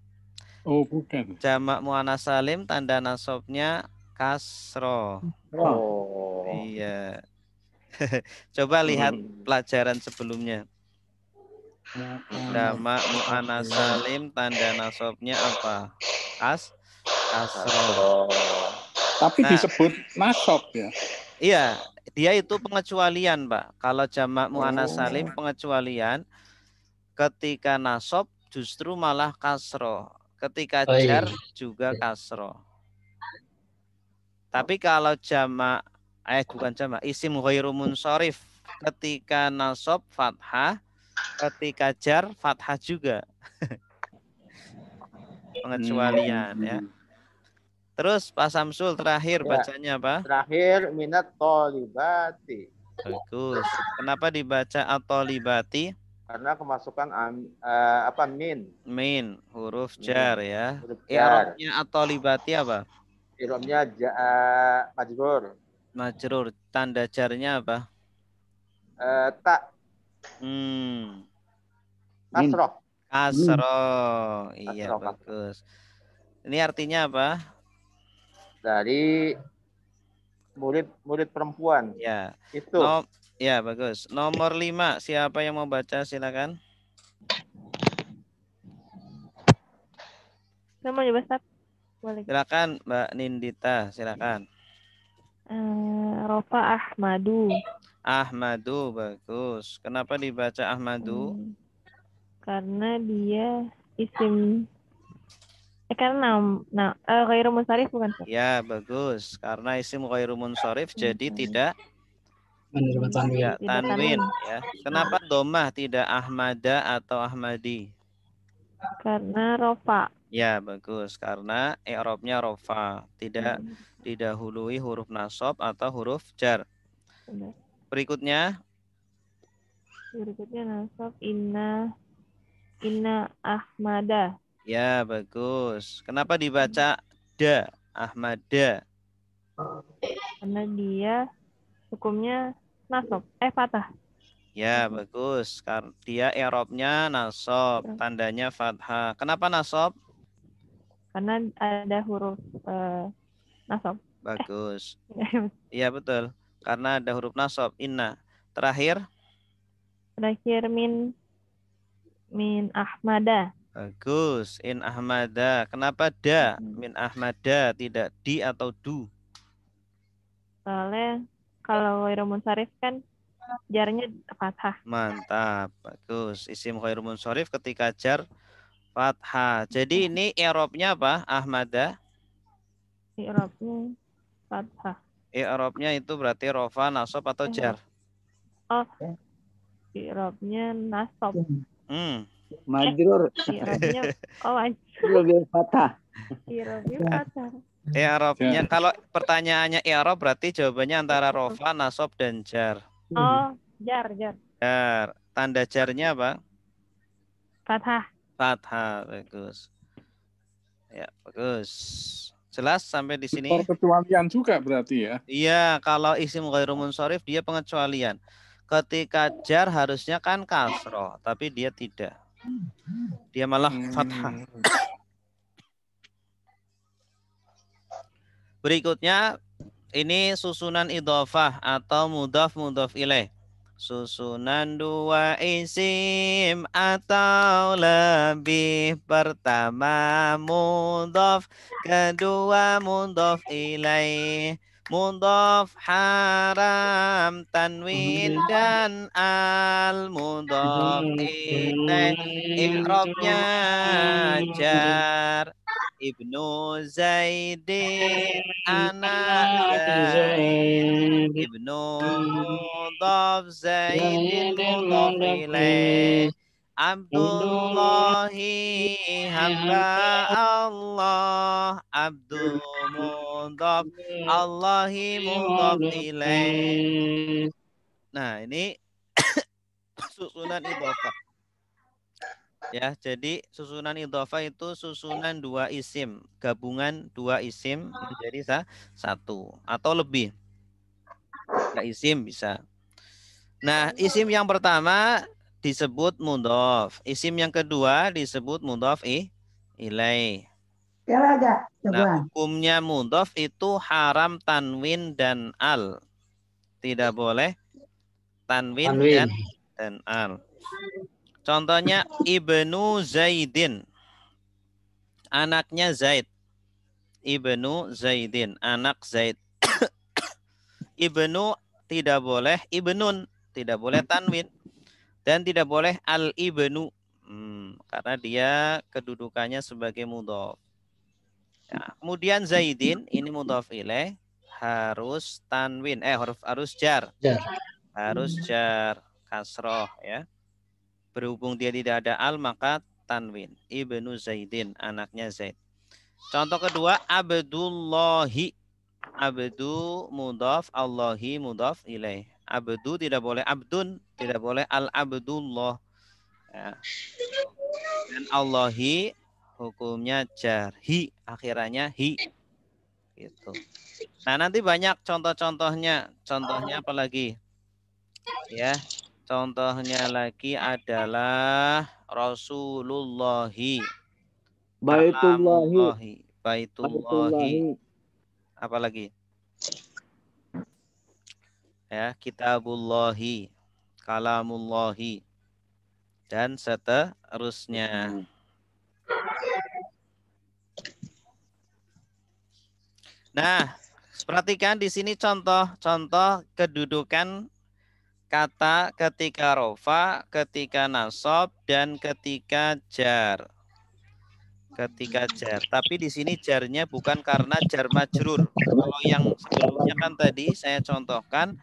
Oh, bukan. Jamak muannas salim tanda nasabnya kasro. Oh. Iya. Coba lihat pelajaran sebelumnya. Jamak muannas salim tanda nasabnya apa? Kasro. Tapi disebut nasab ya. Iya, dia itu pengecualian, Pak. Kalau jamak muannas salim pengecualian, ketika nasab justru malah kasro. Ketika jar juga kasro. Tapi kalau jamak isim ghairu munsharif, ketika nasab fathah, ketika jar fathah juga. Pengecualian ya. Terus Pak Samsul terakhir bacanya apa? Terakhir minat thalibati. Bagus. Kenapa dibaca at-thalibati? Karena kemasukan min. Min, huruf jar ya. I'rabnya at-thalibati apa? I'rabnya majrur. Majrur. Tanda jarnya apa? Ta. Kasroh. Kasroh. Iya, bagus. Ini artinya apa? Dari murid perempuan. Ya. Itu. Ya, bagus. Nomor 5, siapa yang mau baca silakan. Saya mau coba start. Boleh. Silakan Mbak Nindita, silakan. Rofa Ahmadu. Ahmadu, bagus. Kenapa dibaca Ahmadu? Karena dia isim. Karena ghairu munsharif bukan? Ya, bagus. Karena isim ghairu munsharif jadi tidak tanwin. Ya. Kenapa domah tidak Ahmada atau Ahmadi? Karena rofa. Ya, bagus. Karena i'rabnya rofa, tidak didahului huruf nasab atau huruf jar. Berikutnya nasab inna Ahmada. ya, bagus. Kenapa dibaca da Ahmada? Karena dia hukumnya nasab, fathah. Ya, bagus. Karena dia i'rabnya nasab, tandanya fathah. Kenapa nasab? Karena ada huruf nasab. Bagus. Iya, betul. Karena ada huruf nasab, inna. Terakhir min Ahmada. bagus, in Ahmada. Kenapa da min Ahmada tidak di atau du? Soalnya kalau ghairu munsharif kan jarnya fathah. Mantap, bagus. Isim ghairu munsharif ketika jar fathah. Jadi ini i'rabnya apa? Ahmada. I'rabnya fathah. I'rabnya itu berarti rofa, nasab atau jar? Oh, i'rabnya nasab. Majrur. I'rabnya lebih fathah. I'rabnya fathah. I'rabnya kalau pertanyaannya i'rab berarti jawabannya antara rofa, nasab dan jar. Oh, jar. Jar. Tanda jarnya apa? Fathah. Fathah, bagus. Ya, bagus. Jelas sampai di sini? Perkecualian juga berarti ya? Iya, kalau isim ghairu munsharif dia pengecualian. Ketika jar harusnya kan kasroh, tapi dia tidak. Dia malah fathah. Berikutnya ini susunan idhofah atau mudhaf ilaih. Susunan dua isim atau lebih. Pertama mudhaf, kedua mudhaf ilaih. Mudhaf haram tanwin dan al mudhaf ilaih. I'rabnya jar. Ibnu Zaidin anak Zaid. Ibnu mudhaf Zaidin mudhaf ilaih. Abdullahi hamba Allah. Abdu mudhaf, Allahi mudhaf ilaih. Nah, ini susunan idhofah. Ya, jadi susunan idhofah itu susunan dua isim, gabungan dua isim menjadi satu atau lebih. Ya, isim bisa. Nah, isim yang pertama disebut mudhaf. Isim yang kedua disebut mudhaf ilaih. Nah, hukumnya mudhaf itu haram tanwin dan al. Tidak boleh tanwin. Dan al. Contohnya Ibnu Zaidin. Anaknya Zaid. Ibnu Zaidin, anak Zaid. Ibnu tidak boleh ibnun, tidak boleh tanwin, dan tidak boleh al-ibnu. Karena dia kedudukannya sebagai mudhaf. Ya, kemudian Zaidin ini mudhaf ilaih harus tanwin, harus jar. Harus jar kasroh ya. Berhubung dia tidak ada al maka tanwin. Ibnu Zaidin, anaknya Zaid. Contoh kedua Abdullahi. Abdu mudhaf, Allahi mudhaf ilaih. Abdu tidak boleh abdun, tidak boleh al-abdullah. Ya. Dan Allahi hukumnya jar. Hi, akhirannya hi. Gitu. Nah, nanti banyak contoh-contohnya. Contohnya apa lagi? Ya. Contohnya lagi adalah Rasulullahi. Baitullahi. Baitullahi. Apa lagi? Ya, kitabullahi, kalamullahi, dan seterusnya. Nah, Perhatikan di sini contoh kedudukan kata ketika rofa, ketika nasab, dan ketika jar. Ketika jar. Tapi di sini jarnya bukan karena jar majrur. Kalau yang sebelumnya kan tadi saya contohkan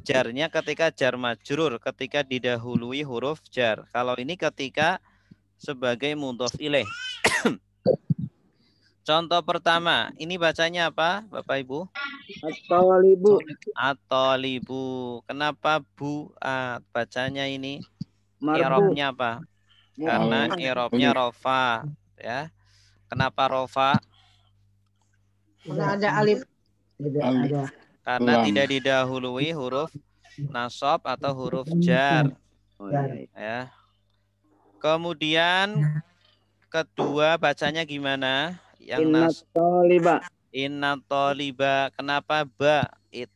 jarnya ketika jar majrur, ketika didahului huruf jar. Kalau ini ketika sebagai mudhof ilaih. Contoh pertama, ini bacanya apa, Bapak Ibu? At-talibu. At-talibu. Kenapa bu? Bacanya ini Marfu. i'rabnya apa? Karena i'rabnya rofa, ya. Kenapa rofa? Karena ada alif. Karena tidak didahului huruf nasab atau huruf jar. Ya. Kemudian kedua bacanya gimana? Yang Inna toliba. Kenapa ba? It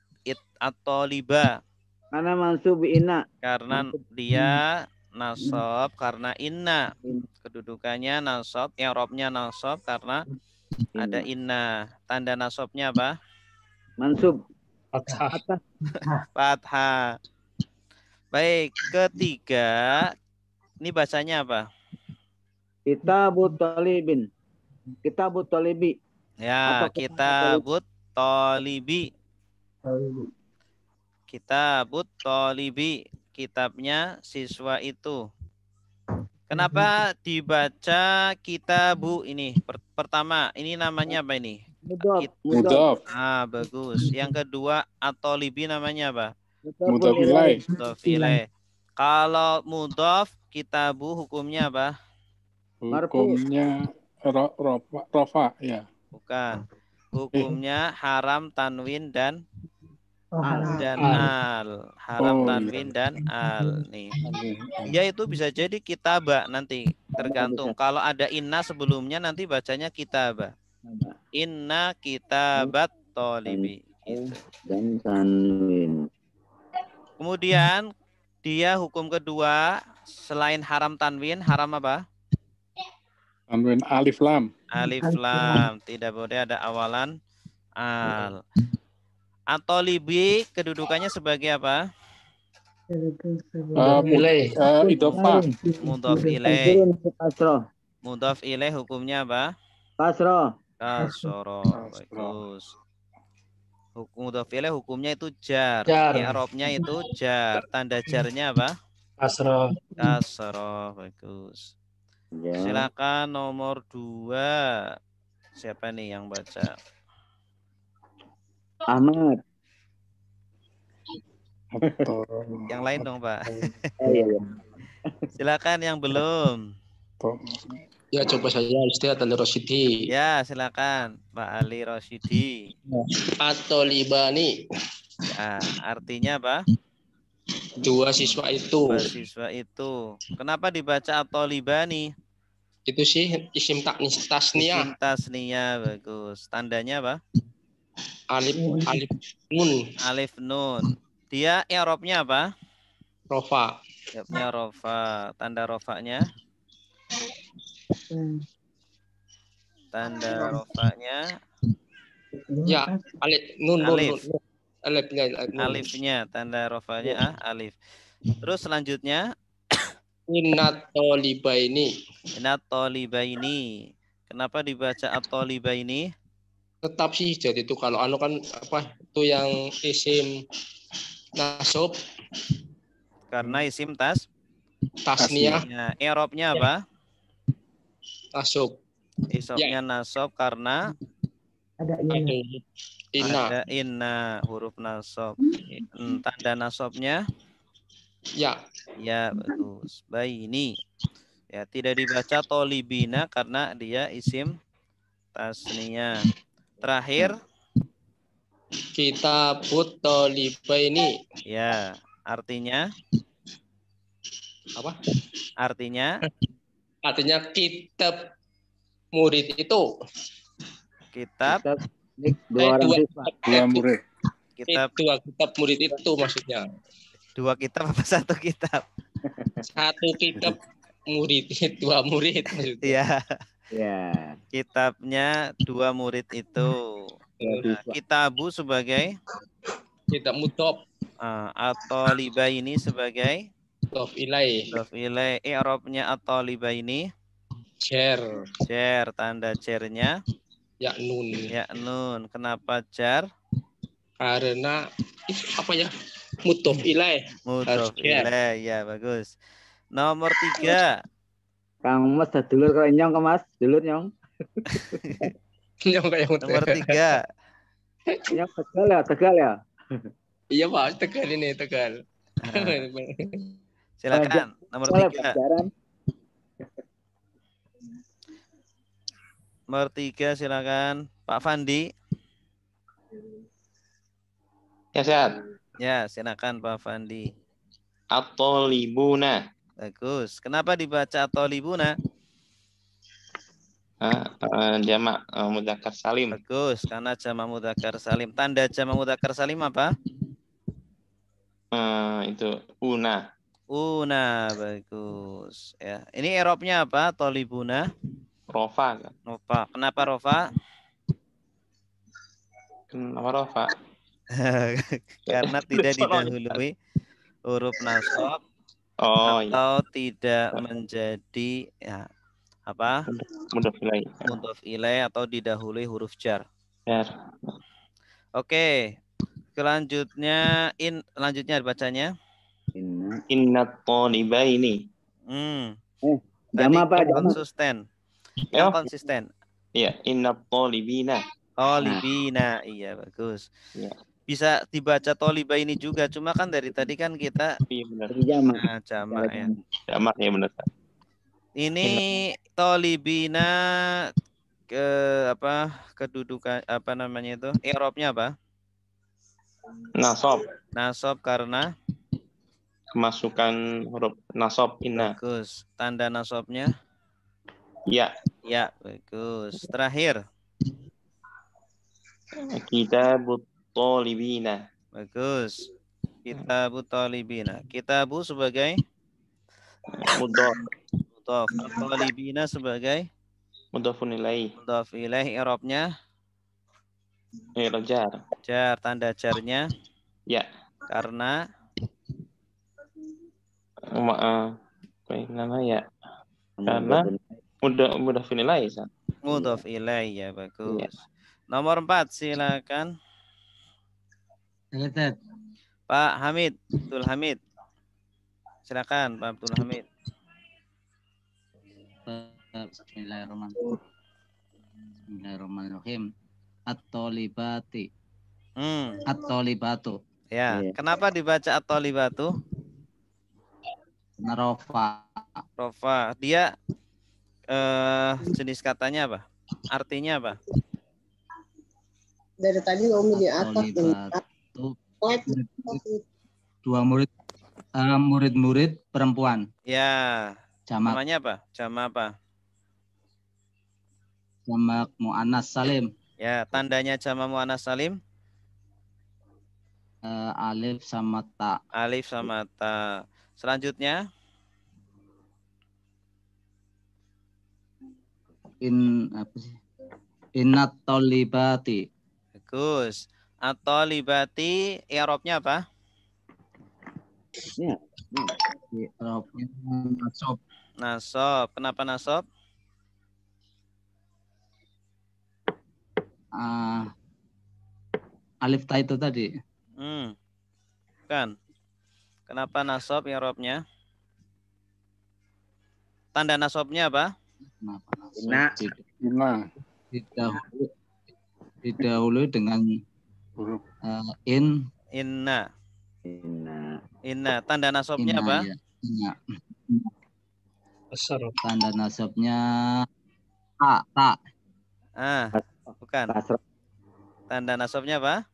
at-toliba. Karena mansub inna. Karena dia nasab karena inna. Kedudukannya nasab, i'rabnya nasab karena ada inna. Tanda nasabnya apa? Mansub. Fathah. Baik, ketiga. Ini bacanya apa? Kitabut talibin. Kitabut talibi. Ya, kitabut talibi. Kitabut talibi. Kitabnya siswa itu. Kenapa dibaca kitabu ini? Pertama, ini namanya apa ini? Mudhof. Bagus. Yang kedua, at-talibi namanya apa? Mudhof ilaih. Mudhof ilaih. Kalau mudhof, kitabu hukumnya apa? Hukumnya rofa, ya. Bukan. Hukumnya haram tanwin dan al. Haram tanwin dan al. Nih. Dia itu bisa jadi kitaba nanti. Tergantung. Kalau ada inna sebelumnya nanti bacanya kitaba. Inna kitabat tolibi. Gitu. Dan tanwin. Kemudian dia hukum kedua selain haram tanwin, haram apa? Tanwin alif lam. Alif lam, tidak boleh ada awalan al. At-talibi kedudukannya sebagai apa? Idhofah. Mudhof ilaih. Mudhof ilaih hukumnya apa? Kasroh. Kasroh. Bagus. Hukum mudhof ilaih hukumnya itu jar. I'rabnya itu jar. Tanda jarnya apa? Kasroh. Kasroh. Bagus. Silakan nomor 2. Siapa nih yang baca? Ahmad. Yang lain dong, Pak. Silakan yang belum. Ya, coba saya Ustaz Ali Rosyidi. Ya, silakan Pak Ali Rosyidi. At-talibani. Ya, artinya apa? Dua siswa itu. Dua siswa itu. Kenapa dibaca at-talibani? Itu sih isim tasniyah. Isim tasniyah, bagus. Tandanya apa? Alif nun. Alif nun. Dia i'rabnya apa? Rofa. I'rabnya rofa. Tanda rofanya? Tanda rofanya? Ya, alif nun. Alif. Alifnya. Tanda rofanya alif. Terus selanjutnya? Innat tolibaini. Innat tolibaini. Kenapa dibaca at-tolibaini? Tetap sih jadi itu kalau anu kan apa itu yang isim nasab. Karena isim tasniyah. I'rabnya apa? Nasab. Isopnya nasab karena ada inna. Ada inna huruf nasab. Tanda nasabnya? Ya. Ya, bagus. Baini. Ya, tidak dibaca tolibina karena dia isim tasniyah. Terakhir Kitabut tolibaini. Ya, artinya apa? Artinya kitab murid itu. Kitab dua murid. Dua kitab murid itu maksudnya. Dua kitab apa satu kitab? Satu kitab murid, dua murid maksudnya. Iya. Ya. Kitabnya dua murid itu. Nah, kitabu sebagai Kitab mudhof. atau liba ini sebagai Mudhof ilaih. mudhof ilaih. I'rabnya atau liba ini Jar. jar, tanda jarnya Ya nun. ya nun. Kenapa jar? Karena apa ya? Mudhof ilaih. Mudhof Jar. ilaih, ya bagus. Nomor 3. Kang Mas dulur kok nyong ke Mas, dulur nyong. Nyong kayak Nomor 3. Nyong Tegal ya. Iya Pak, Tegal ini Tegal. Silakan nomor 3. Nomor 3 silakan Pak Fandi. Ya, sehat. Ya, silakan Pak Fandi. At-thalibuna. Bagus. Kenapa dibaca at-thalibuna? Jamak mudzakkar salim. Bagus, karena jamak mudzakkar salim. Tanda jamak mudzakkar salim apa? Itu una. Una, bagus. Ya, ini i'rabnya apa? Thalibuna. Rofa. Rofa. Kenapa rofa? Kenapa rofa? Karena tidak didahului huruf nasab iya. atau tidak menjadi ya apa? Mudhof ilaih. Mudhof ilaih atau didahului huruf jar. Jar. Oke. Selanjutnya lanjutnya bacanya. Innat thalibaini. Jama apa? Konsisten. Yang konsisten. Iya, innat thalibina. Thalibina, iya bagus. Ya. Bisa dibaca toliba ini juga, cuma kan dari tadi kan kita benar. Jamak ya. Jamak ya benar. Ini tolibina kedudukan apa namanya itu? I'rabnya apa? Nasab. Nasab karena kemasukan huruf nasab inna. Bagus. Tanda nasabnya? Ya. Ya, bagus. Terakhir. Kitabut thalibina. Bagus. Kitabu talibina. Kitabu sebagai mudhof. Mudhof. Talibina sebagai mudhofun ilaih. Mudhof ilaih. I'rabnya jar. Jar. Tanda jarnya ya. Karena nama ya. Karena mudhofun ilaih. Mudhof ilaih, ya bagus. Ya. Nomor 4 silakan. Pak Hamid, Abdul Hamid. Silakan Pak Abdul Hamid. Bismillahirrahmanirrahim. At-thalibati. At-thalibatu. Ya, kenapa dibaca at-thalibatu? Rofa. Rofa. Dia jenis katanya apa? Artinya apa? Dari tadi Umi di atas. Dua murid-murid perempuan. Ya. Jamak. Namanya apa? Jamak apa? Jamak mu'annas salim. Ya, tandanya jamak mu'annas salim? Alif sama ta. Alif sama ta. Selanjutnya? Innat thalibati. Bagus. At-thalibati i'rabnya apa? Ya. I'rabnya nasab. Nasab. Kenapa nasab? Alif ta itu tadi. Bukan. Kenapa nasab i'rabnya? Tanda nasabnya apa? Didahului dengan inna. Tanda nasabnya apa? Ya. Tanda nasabnya ta. Bukan. Tanda nasabnya apa?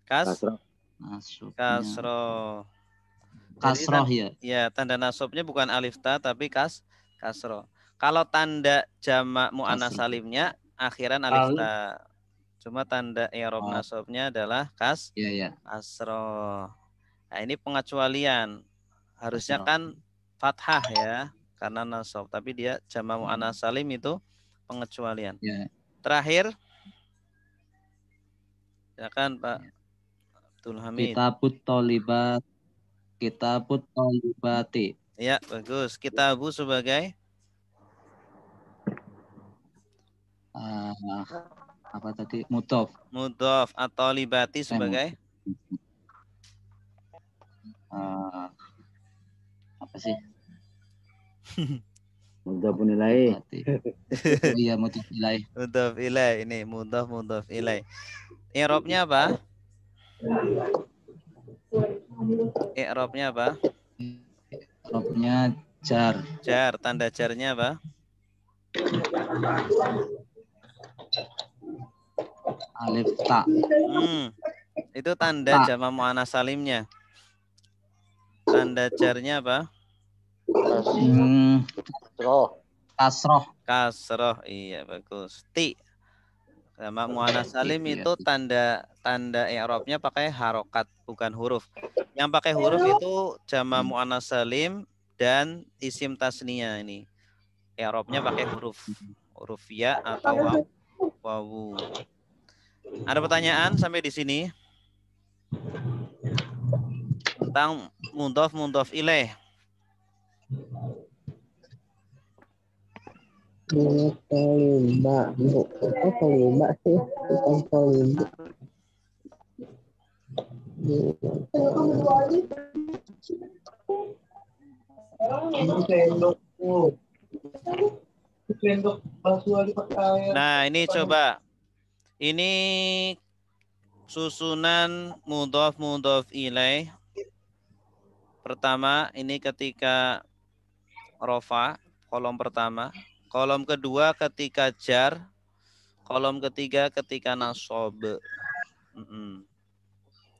Kasroh ya. Ya, tanda nasabnya bukan alif ta tapi kasroh. Kalau tanda jamak mu'annas salimnya akhiran alif ta. Cuma tanda i'rab nasabnya adalah kasroh. Nah, ini pengecualian. Harusnya kan fathah ya karena nasab, tapi dia jamak mu'annas salim itu pengecualian. Ya. Terakhir. Silakan Pak Abdul Hamid. Kitabut tolibati. Ya, bagus. Kitabu sebagai apa tadi? Mudhof. mudhof atau libati sebagai apa sih? Mudhof ilaih. Iya, mudhof ilaih. Mudhof ilaih ini mudhof ilaih. I'rabnya apa? I'rabnya apa? I'rabnya jar. Jar, tanda jarnya apa? Alif ta. Itu tanda jamak muannats salimnya. Tanda jarnya apa? Kasroh. Kasroh, iya bagus. Ti. Jamak muannats salim itu tanda i'rabnya pakai harokat bukan huruf. Yang pakai huruf itu jamak muannats salim dan isim tasniyah ini. I'rabnya pakai huruf ya atau wawu. Ada pertanyaan sampai di sini? Tentang mudhof ilaih. Toliba, Bu. Apa toliba sih? Bukan toliba. Nah, ini coba. Ini susunan mudhof ilaih. Pertama, ini ketika rofa, kolom pertama. Kolom kedua ketika jar. Kolom ketiga ketika nasab.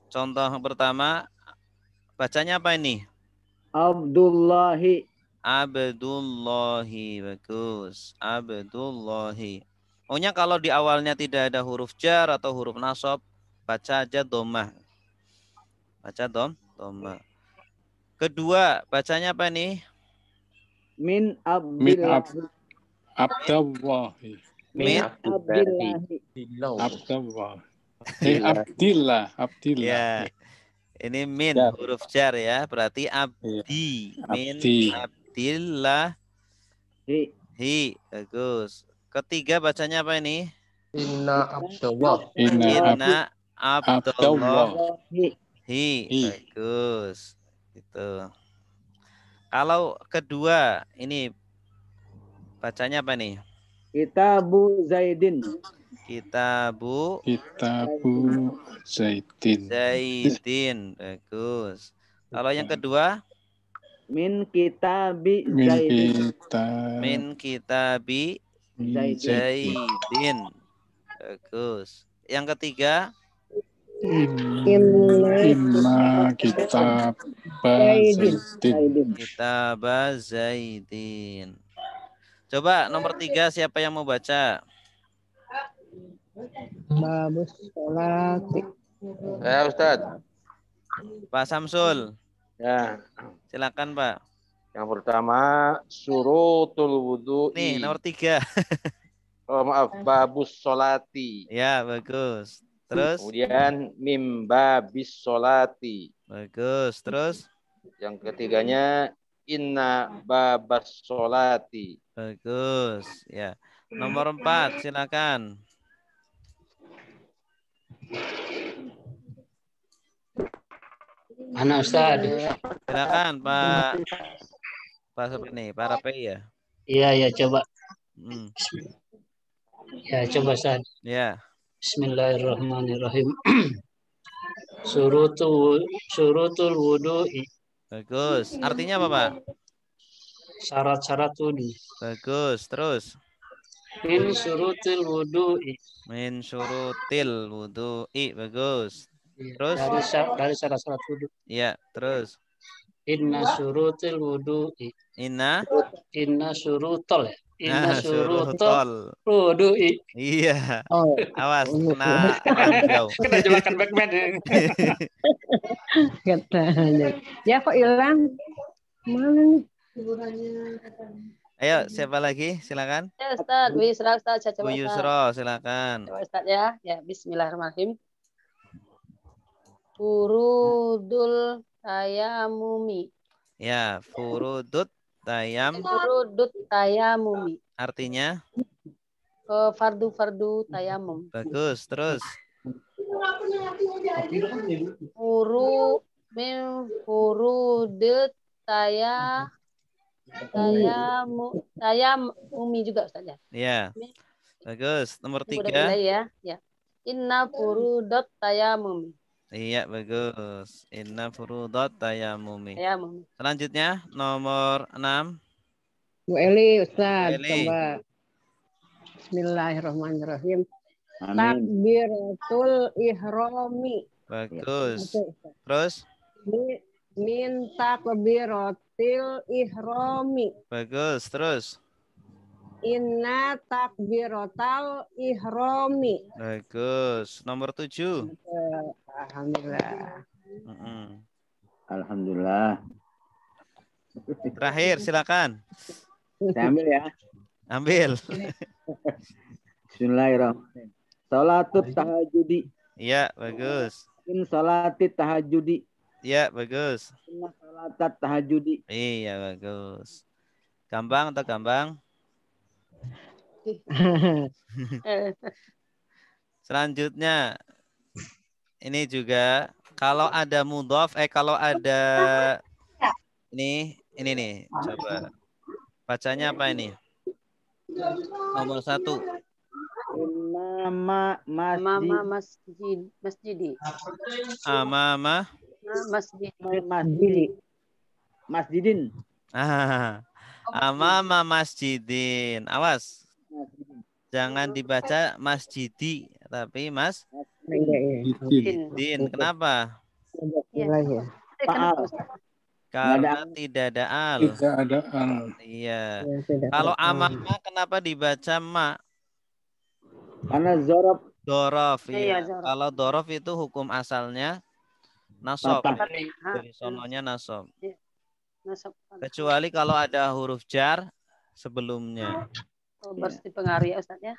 Contoh pertama, bacanya apa ini? Abdullahi. Abdullahi, bagus. Abdullahi. Pokoknya kalau di awalnya tidak ada huruf jar atau huruf nasab, baca aja dhammah. Baca dhammah. Kedua, bacanya apa nih? Min Abdullahi. Min Abdullahi. Abdillah. Ya. Ini min huruf jar ya, berarti abdi. Min Abdillah. Hi, bagus. Ketiga bacanya apa ini? Inna Abdullah. Inna Abdullah. Hi, bagus. Gitu. Kalau kedua ini bacanya apa nih? Kitabu Zaidin. Kitabu Zaidin. Zaidin, bagus. Kalau yang kedua? Min kitabi Zaidin. Min kitabi Zaidin. Bagus. Yang ketiga? Inna kitab Zaidin. Kitab Zaidin. Coba nomor 3 siapa yang mau baca? Babus sholati. Ya Ustaz. Pak Samsul. Ya. Silakan Pak. Yang pertama surutul wudu'i. Nih nomor 3. Oh maaf, babus sholati. Ya bagus. Terus? Kemudian mimbabis sholati. Bagus. Terus? Yang ketiganya inna babas sholati. Bagus. Ya. Nomor 4 silakan. Mana Ustaz? Silakan Pak. Pak siapa nih? Pak Rapi ya? Iya coba. Ya coba Ustaz. Ya. Bismillahirrahmanirrahim. Surutul wudu'i. Bagus. Artinya apa Pak? Syarat-syarat wudu. Bagus. Terus? Min syurutil wudu'i. Min syurutil wudu'i. Bagus. Terus? Dari syarat-syarat wudu. Iya. Terus? Inna syurutil wudu'i. Inna syurutol ya. Inna syurutol wudu'i. Iya. Awas kena jauh. Kena jebakan Batman. Ya kok hilang? Mana nih? Ayo, siapa lagi? Silakan. Ya Ustaz, Bu Yusra Ustaz, saya Bu coba Ustaz. Yusro, silakan. Coba Ustaz ya. Ya, bismillahirrahmanirrahim. Furudul tayamumi. Ya, furudut tayam. Furudut tayamumi. Artinya? Fardu-fardu tayamum. Bagus, terus. Furudut tayamumi juga Ustaz ya. Ya, bagus. Nomor Mudah 3. ya. Ya. Inna furudut tayamumi. Iya, bagus. Inna furudot tayamumi. Tayamum. Selanjutnya, nomor 6. Bu Eli, Ustaz, Bu Eli. coba. Bismillahirrahmanirrahim. Amin. Takbiratul ihrami. Bagus. Ya, terus? Min takbiratil ihrami. Bagus, terus? Inna takbiratal ihrami. Bagus. Nomor 7. Alhamdulillah. Alhamdulillah. Terakhir, silakan. Saya ambil ya. Ambil. Bismillahirrahmanirrahim. Salatut tahajudi. Iya, bagus. In salatit tahajudi. Iya, bagus. Inna salatat tahajudi. Iya, bagus. Gampang atau gampang? Selanjutnya, ini juga kalau ada mudhof, kalau ada ini nih, coba bacanya apa ini? Nomor 1. Nama masjidi. Amama masjidin. Amama masjidin. Awas. Jangan dibaca masjidi, tapi masjidin. Kenapa? Karena tidak ada al. Tidak ada al. Iya. Kalau amama kenapa dibaca ma? Karena zorof. Dorof. Iya, Iya. Kalau dorof itu hukum asalnya nasob. Dari sononya nasob. Kecuali kalau ada huruf jar sebelumnya. Harus dipengaruhi ya Ustaz ya.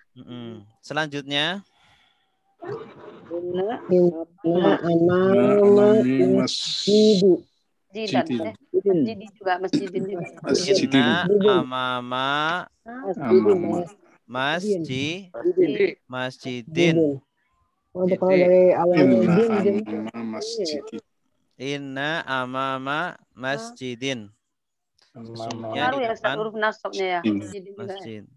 Selanjutnya. Masjidin juga, masjidin juga. Amama masjidin. Kalau dari awalnya Inna amama masjidin. Pengaruh ya Ustaz huruf nasabnya ya. Masjid.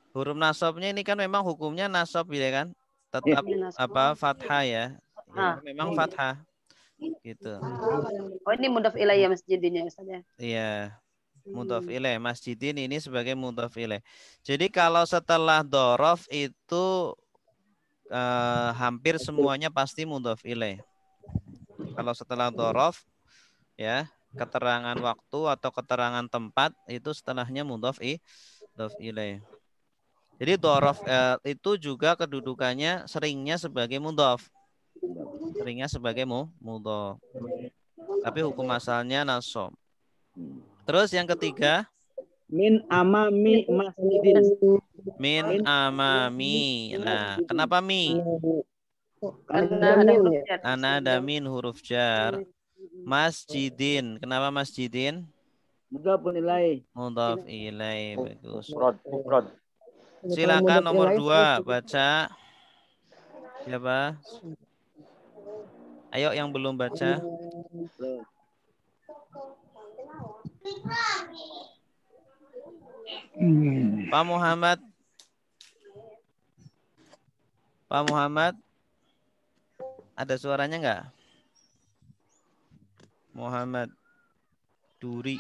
Huruf nasabnya ini kan memang hukumnya nasab ya kan? Tetap fathah ya. Memang fathah. Gitu. Oh ini mudhaf ilaih ya masjidinnya Ustaz ya. Iya. Mudhaf ilaih. Masjidin ini sebagai mudhaf ilaih. Jadi kalau setelah dorof itu hampir semuanya pasti mudhaf ilaih. Kalau setelah dorof ya, keterangan waktu atau keterangan tempat itu setelahnya mudhaf ilaih. Jadi dorof itu juga kedudukannya seringnya sebagai mudhaf. Seringnya sebagai mudhaf. Tapi hukum asalnya nasab. Terus yang ketiga, min amami masjidin. Min amami. Nah, kenapa mi? Karena ada min huruf jar. Masjidin. Kenapa masjidin? Mudhaf ilaih. Mudhaf ilaih. Bagus. Mufrad. Silakan nomor 2 baca. Siapa? Ayo yang belum baca. Pak Muhammad. Pak Muhammad. Ada suaranya enggak? Muhammad Duri.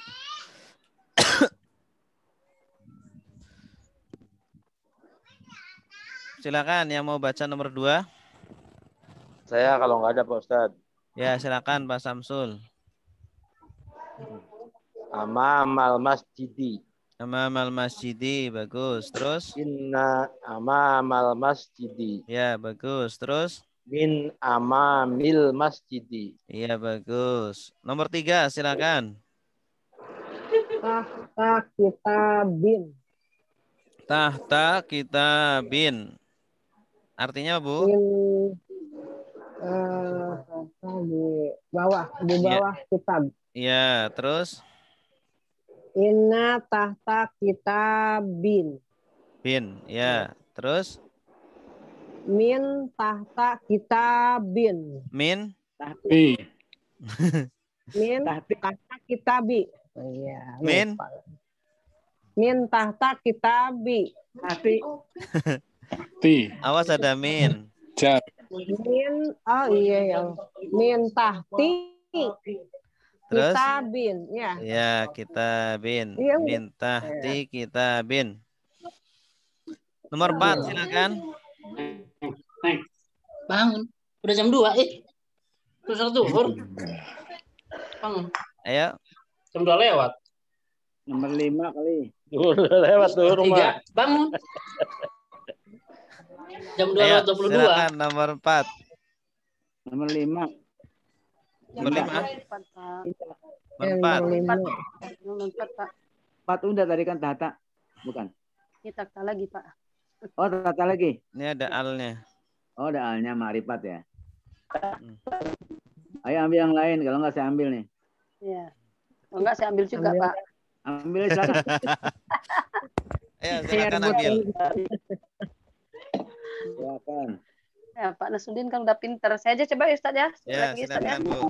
Silakan yang mau baca nomor 2. Saya kalau nggak ada Pak Ustadz. Ya silakan Pak Samsul. Amamal masjidi. Amamal masjidi, bagus. Terus? Inna amamal masjidi. Ya bagus. Terus? Min amamil masjidi. Iya bagus. Nomor 3 silakan. tahta kitabin. Tahta kitabin. Artinya, Bu? Di bawah kitab. Iya, terus? Inna tahta kitabin. Bin, ya. Terus? Min tahta kitabin. Min? Tahti. Min tahta kitabi. Iya. Min? Min tahta kitabi. Tahti. Awas ada min. Jar. Min, oh iya ya. Min tahti Terus? kitabin. Ya. Ya, kitabin. Iya. Min tahti kitabin. Nomor 4, silakan. Bangun. Udah jam 2, Terus zuhur. Bangun. Ayo. Jam 2 lewat. Nomor 5 kali. Udah lewat tuh rumah. 3, bangun. Jam 2 Ayo, lewat 22. silakan nomor 4. Nomor 5. Nomor 5. Nomor 4. Nomor 4, Pak. 4 udah tadi kan tahta. Bukan. Kita tak lagi, Pak. Oh, tahta lagi. Ini ada alnya. Oh, ada alnya ma'rifat ya. Ayo ambil yang lain, kalau nggak saya ambil nih. Iya. Oh, enggak, saya ambil juga, Pak. Ambil silakan. Ayo, silakan ambil. Silakan. Ya, Pak Nasruddin kan udah pinter. Saya aja coba ya, Ustaz ya. Ya, Lagi, Ustaz, ya. silakan, Bu.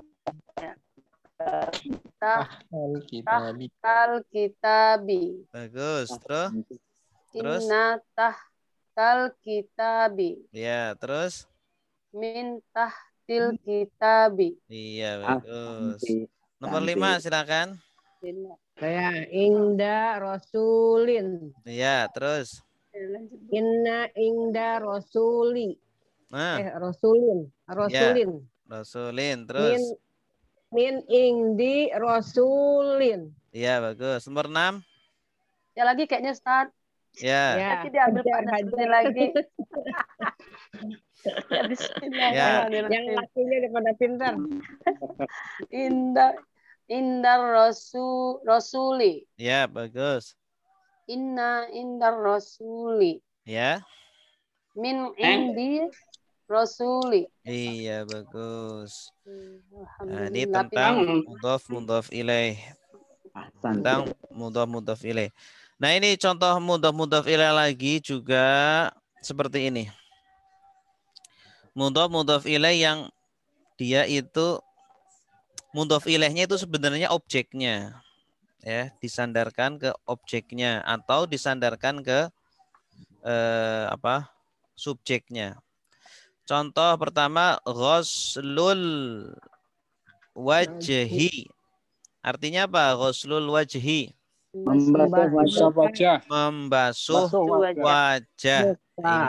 Tahtal kitabi. Bagus. Terus? Inna tahtal kitabi. Ya, terus? Min tahtil kitabi. Iya, bagus. Nomor 5, silakan. Saya Ingda Rasulin. Iya, terus? Inna Ingda Rasuli. Nah. Rasulin. Rasulin. Ya, Rasulin, terus? Min Ingdi Rasulin. Iya, bagus. Nomor 6? Ya lagi kayaknya, Ustaz. Ya. Nanti diambil Pak Nasruddin lagi. Ya, Yang lakinya daripada pintar. Indar rasuli. Ya, bagus. Inna indar rasuli. Ya. Min indi rasuli. Iya, bagus. Nah, ini Alhamdulillah, tentang pintar. mudhaf ilaih. Tentang mudhaf ilaih. Nah, ini contoh mudhaf ilaih lagi juga seperti ini. Mudhaf ilaih yang dia itu mudhaf ilaihnya itu sebenarnya objeknya, ya, disandarkan ke objeknya atau disandarkan ke subjeknya. Contoh pertama, ghuslul wajhi. Artinya apa? Ghuslul wajhi. Membasuh wajah. Membasuh wajah.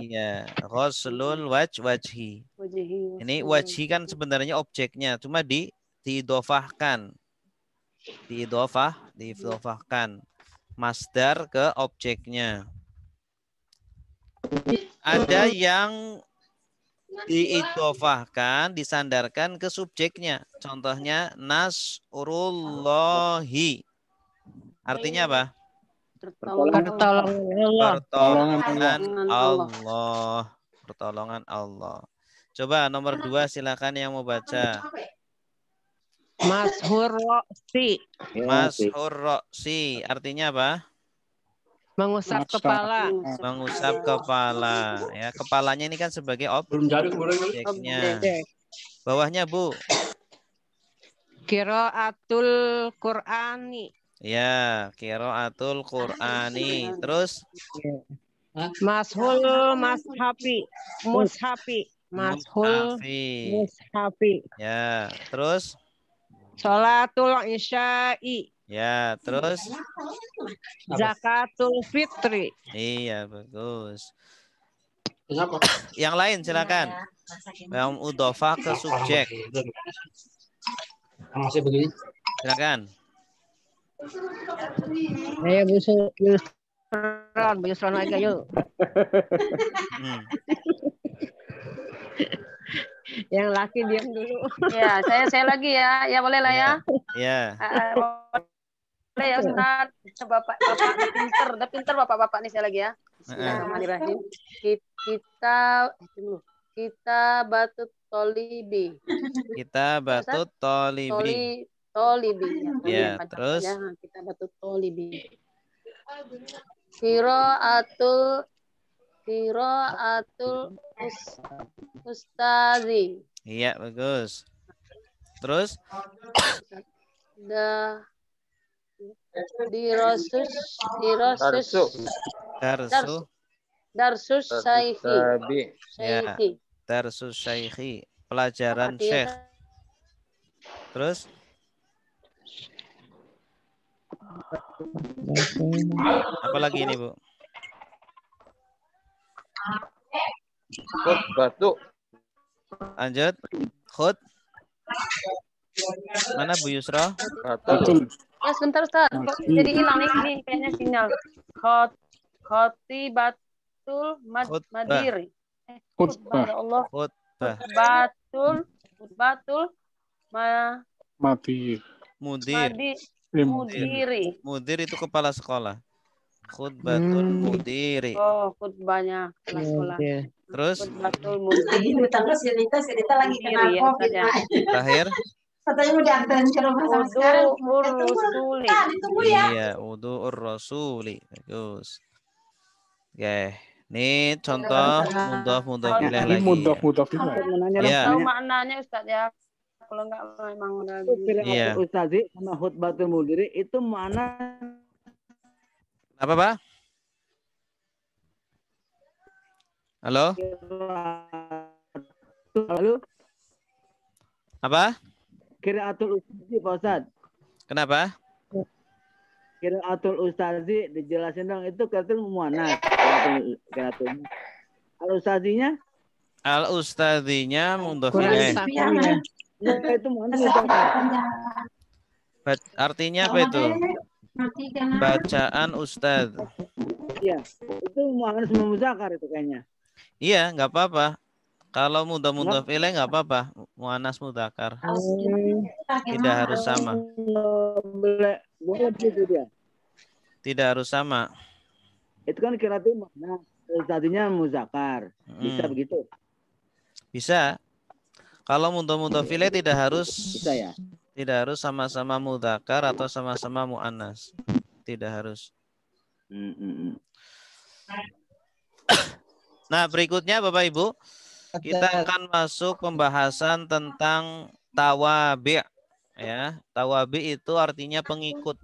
Iya, ghuslul wajhi. Ini wajhi kan sebenarnya objeknya, cuma diidofahkan. Diidofahkan masdar ke objeknya. Ada yang diidofahkan, disandarkan ke subjeknya. Contohnya nasrullahi. Artinya apa? Pertolongan Allah. Pertolongan Allah. Coba nomor 2 silakan yang mau baca. Mashur ro'si. Mashur ro'si. Artinya apa? Mengusap kepala. Mengusap kepala. Ya, kepalanya ini kan sebagai objeknya. Bawahnya, Bu. Qiraatul Qur'ani. Ya, qiraatul Qur'ani. Terus? Mashul mushafi. Mashul mushafi. Ya, terus? Sholatul isya'i. Ya, terus? Zakatul fitri. Iya, bagus. Yang lain silakan. Yang udhofah ke subjek. Masih begini. Silakan. Ayo Busron lagi yuk. Yang laki diam dulu. Ya, saya lagi ya. Ya boleh lah ya. Ya. Boleh ya Ustaz. Bapak udah pinter bapak-bapak nih saya lagi ya. Bismillahirrahmanirrahim. Kita batut tolibi. Kita batut tolibi. Tolibi. Ya, terus kita batut tolibi. Qiraatul ustazi. Iya, bagus. Terus darsus syaihi. Ya, darsus syaihi, pelajaran syekh. Terus apa lagi ini, Bu? Batu. Lanjut. Khut. Mana Bu Yusra? Betul. Ya sebentar Ustaz. Jadi hilang nih kayaknya sinyal. Khotibatul madiri. Khutbah. Allah. Khutbah. Khutbatul Mudir itu kepala sekolah. Khutbatul mudiri. Oh, khutbahnya kepala sekolah. Terus? Khutbatul mudiri. Lagi kena COVID. Terakhir? Katanya mau diantarin ke rumah sama sekarang. Rasuli. Ditunggu ya. Iya, udu'ur rasuli. Bagus. Oke. Ini contoh mudhaf ilaih lagi. Mudhaf ilaih. Iya. Tahu maknanya Ustaz ya. Kalau enggak memang iya. Ustazi sama khutbatul mudiri itu mana? Apa, Pak? Halo? Halo? Apa? Qiraatul ustazi, Pak Ustaz. Kenapa? Qiraatul ustazi dijelasin dong, itu qiraatul muannats. Qiraatul. Al-ustazinya? Al-ustazinya mudhaf ilaih. Itu muannats. Artinya apa itu? Bacaan ustaz. Iya, itu muannats muzakkar itu kayaknya. Iya, nggak apa-apa. Kalau mudhaf ilaih nggak apa-apa. Muannas mudzakkar. Tidak harus sama. Boleh begitu dia. Tidak harus sama. Itu kan qiraatul muannats, ustazinya muzakkar. Bisa begitu? Bisa. Kalau mudhaf ilaih tidak harus. Bisa ya? Tidak harus sama-sama mudzakkar atau sama-sama muannas. Tidak harus. Nah, berikutnya Bapak Ibu, kita akan masuk pembahasan tentang tawabi'. Ya, tawabi' itu artinya pengikut.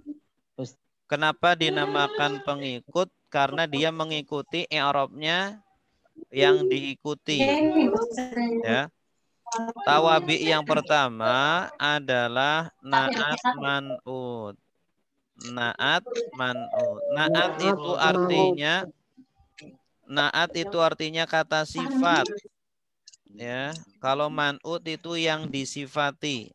Kenapa dinamakan pengikut? Karena dia mengikuti i'rabnya yang diikuti. Ya. Tawabi' yang pertama adalah na'at man'ud. Na'at man'ud. Na'at itu artinya kata sifat. Ya, kalau man'ud itu yang disifati.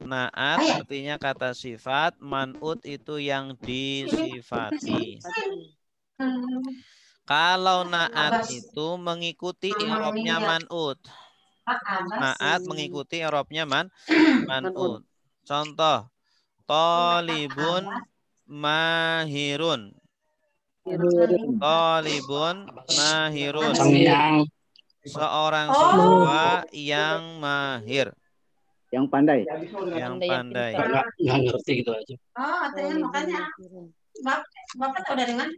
Na'at artinya kata sifat, man'ud itu yang disifati. Kalau na'at itu mengikuti i'rabnya man'ud. Na'at mengikuti i'rabnya man'ud. Contoh, talibun mahirun. Talibun mahirun. Seorang siswa yang mahir. Yang pandai. Yang pandai. Nggak ngerti gitu aja. Oh, artinya makanya Bapak tahu dari mana?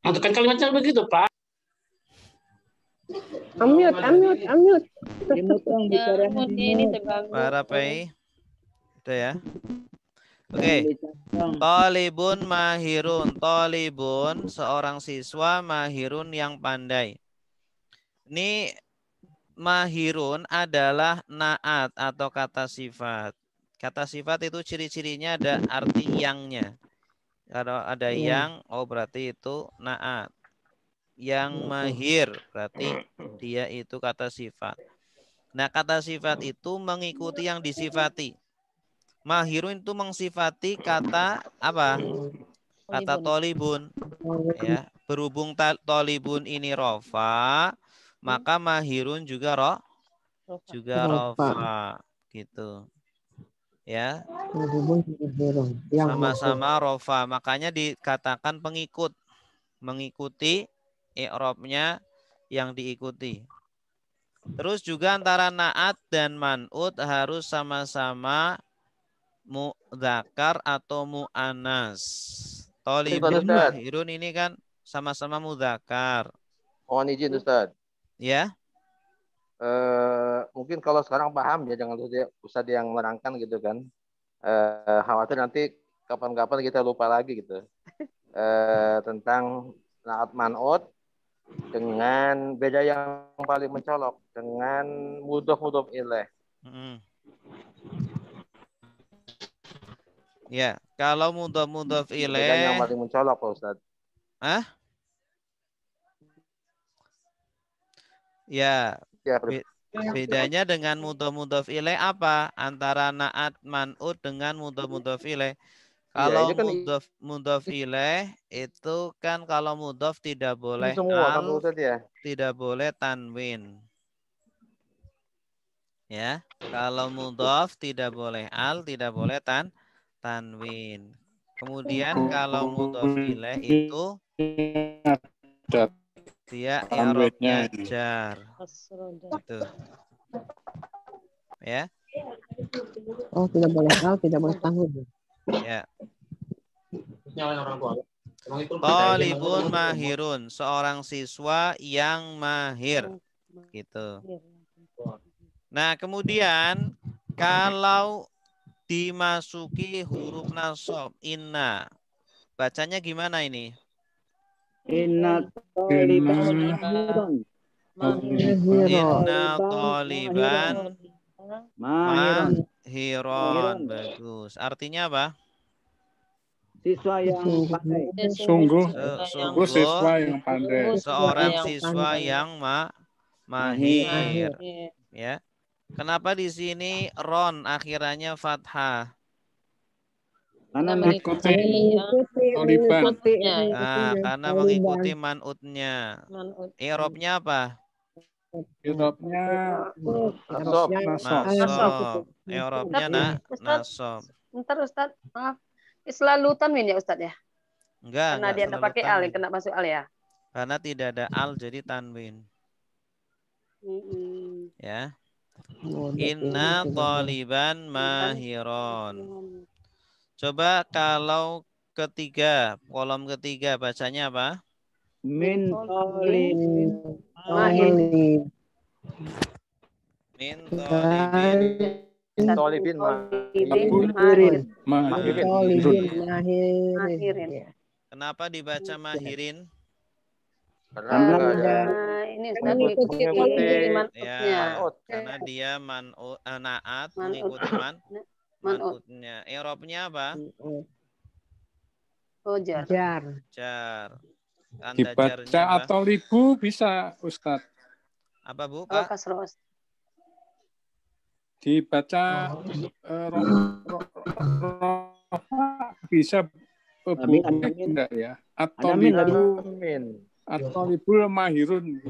Itu kan kalimatnya begitu, Pak. Unmute. Para Pai. Udah ya. Oke. Talibun mahirun. Talibun seorang siswa mahirun yang pandai. Ini mahirun adalah na'at atau kata sifat. Kata sifat itu ciri-cirinya ada arti yangnya. Kalau ada yang, oh berarti itu na'at. Yang mahir berarti dia itu kata sifat. Nah, kata sifat itu mengikuti yang disifati. Mahirun itu mengsifati kata apa? Kata tolibun. Ya, berhubung tolibun ini rofa, maka mahirun juga rofa gitu. Ya. Yang Sama-sama rofa. Makanya dikatakan pengikut. Mengikuti i'rabnya yang diikuti. Terus juga antara na'at dan man'ut harus sama-sama mudzakar atau mu'anas. Tolibun mahirun ini kan sama-sama mudzakar. Mohon izin Ustaz. Ya. Mungkin kalau sekarang paham ya, jangan Ustaz yang menerangkan gitu kan. Khawatir nanti kapan-kapan kita lupa lagi gitu. Tentang na'at man'ut dengan beda yang paling mencolok dengan mudhof ilaih. Ya, kalau mudhof ilaih. Bedanya yang paling mencolok Pak Ustaz. Ya, bedanya dengan mudhof ilaih apa? Antara na'at man'ut dengan mudhof ilaih. Kalau kan mudhof ilaih itu kan kalau mudhof tidak boleh semua, kan, al, Ustaz, ya? tidak boleh tanwin. Ya, kalau mudhof tidak boleh al, tidak boleh tanwin. Kemudian kalau mudhof ilaih itu dia i'rabnya jar. Gitu. Ya. Oh, tidak boleh al, tidak boleh tanwin. Ya. Talibun mahirun, seorang siswa yang mahir. Gitu. Nah, kemudian kalau dimasuki huruf nasab inna, bacanya gimana ini? Inna taliban Inna taliban mahiron. Bagus. Artinya apa? Siswa yang pandai. Sungguh siswa yang pandai. Seorang siswa yang mahir. Ya. Kenapa di sini ron akhirannya fathah? Karena mengikuti Taliban. Nah, karena mengikuti man'utnya. I'rabnya apa? I'rabnya nasab. I'rabnya nasab. Bentar Ustaz, maaf. Selalu tanwin ya Ustaz ya? Enggak. Karena dia pakai al, kena masuk al ya? Karena tidak ada al jadi tanwin. Ya. Inna taliban mahiron. Coba kalau ketiga, kolom ketiga bacanya apa? Min talibin mahirin. Min talibin mahirin. Kenapa dibaca mahirin? Karena ini mengikuti ya, karena dia naat mengikuti man'utnya. I'rabnya apa? Oh, jar. Dibaca atau libu bisa Ustadz. Apa Bu? Pak? Dibaca bisa enggak ya? Atau libu mahirun.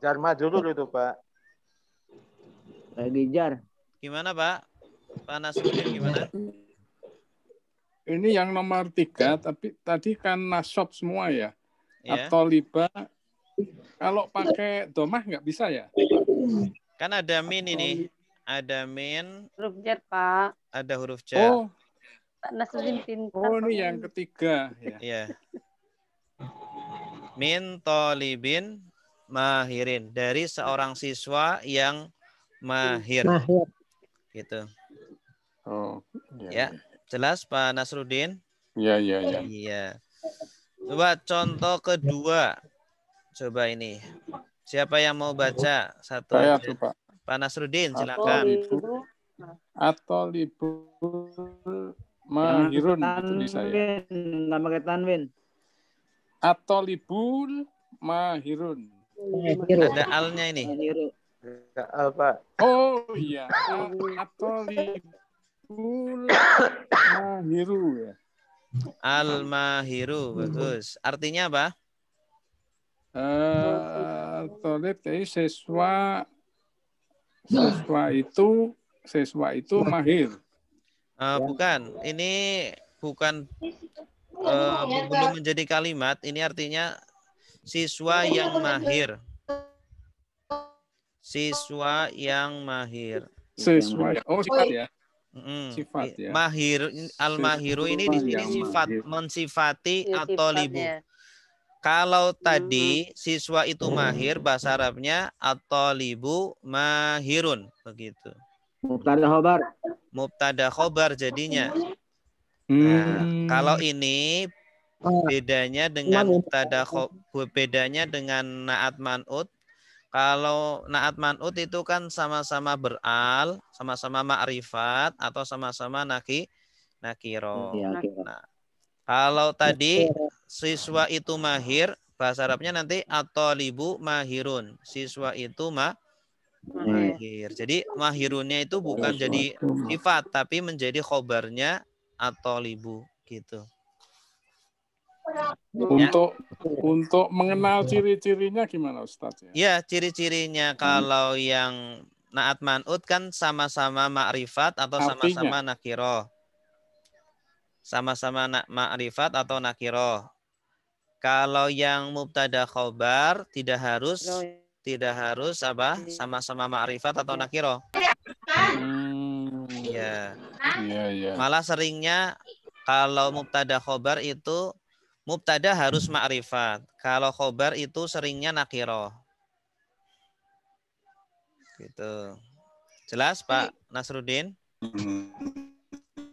Jar majrur itu Pak. Lagi jar. Gimana Pak? Pak Nasruddin gimana? Ini yang nomor 3, tapi tadi kan nasab semua ya. Atau liba, kalau pakai domah nggak bisa ya? Kan ada min ini. Ada min. Huruf jar Pak. Ada huruf jar. Oh. Pak Nasruddin pintar. Oh, ini yang ketiga. Ya. Min talibin mahirin. Dari seorang siswa yang mahir. Gitu. Oh, ya. Jelas Pak Nasruddin? Iya. Coba contoh kedua. Coba ini. Siapa yang mau baca? Satu. Saya tuh, Pak. Pak Nasruddin, silakan. Atau libu mahirun itu bisa ya. Nggak pakai tanwin. Atau libul mahirun. Ada alnya ini. Apa? Oh iya. Atau libul mahiru ya. Al-mahiru, bagus. Artinya apa? Tolib dari siswa itu mahir. Bukan, ini bukan belum menjadi kalimat. Ini artinya siswa yang mahir. Siswa yang mahir. Siswa. Oh, sifat ya. Sifat ya. Mahir, al-mahiru ini di sini sifat, mensifati at-thalibu. Kalau tadi siswa itu mahir, bahasa Arabnya at-thalibu mahirun, begitu. Mubtada khobar. Mubtada khobar jadinya. Nah, kalau ini bedanya dengan mubtada bedanya dengan naat man'ut. Kalau naat man'ut itu kan sama-sama beral, sama-sama ma'rifat atau sama-sama nakiro. Nah, kalau tadi siswa itu mahir, bahasa Arabnya nanti at-thalibu mahirun. Siswa itu mahir. Jadi mahirunnya itu bukan jadi sifat, tapi menjadi khobarnya at-thalibu gitu. Untuk mengenal ciri-cirinya gimana Ustaz? Ya, ciri-cirinya kalau yang naat man'ut kan sama-sama ma'rifat atau sama-sama nakiro. Sama-sama ma'rifat atau nakiro. Kalau yang mubtada khobar tidak harus apa? Sama-sama ma'rifat atau nakiro. Ya. Malah seringnya kalau mubtada khobar itu mubtada harus ma'rifat. Kalau khobar itu seringnya nakiro. Gitu. Jelas Pak Nasruddin?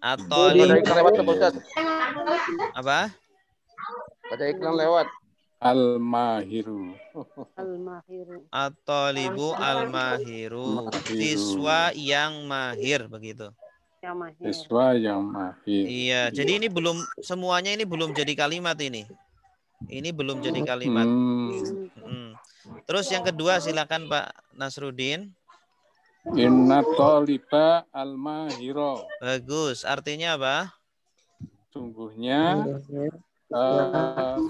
Atau ada iklan lewat Ustaz. Apa? Ada iklan lewat. Al-mahiru. At-thalibu al-mahiru. Siswa yang mahir begitu. Siswa yang mahir. Iya, jadi ini belum semuanya ini belum jadi kalimat ini. Ini belum jadi kalimat. Terus yang kedua silakan Pak Nasruddin. Inna thaliba al-mahiro. Bagus, artinya apa? Sungguhnya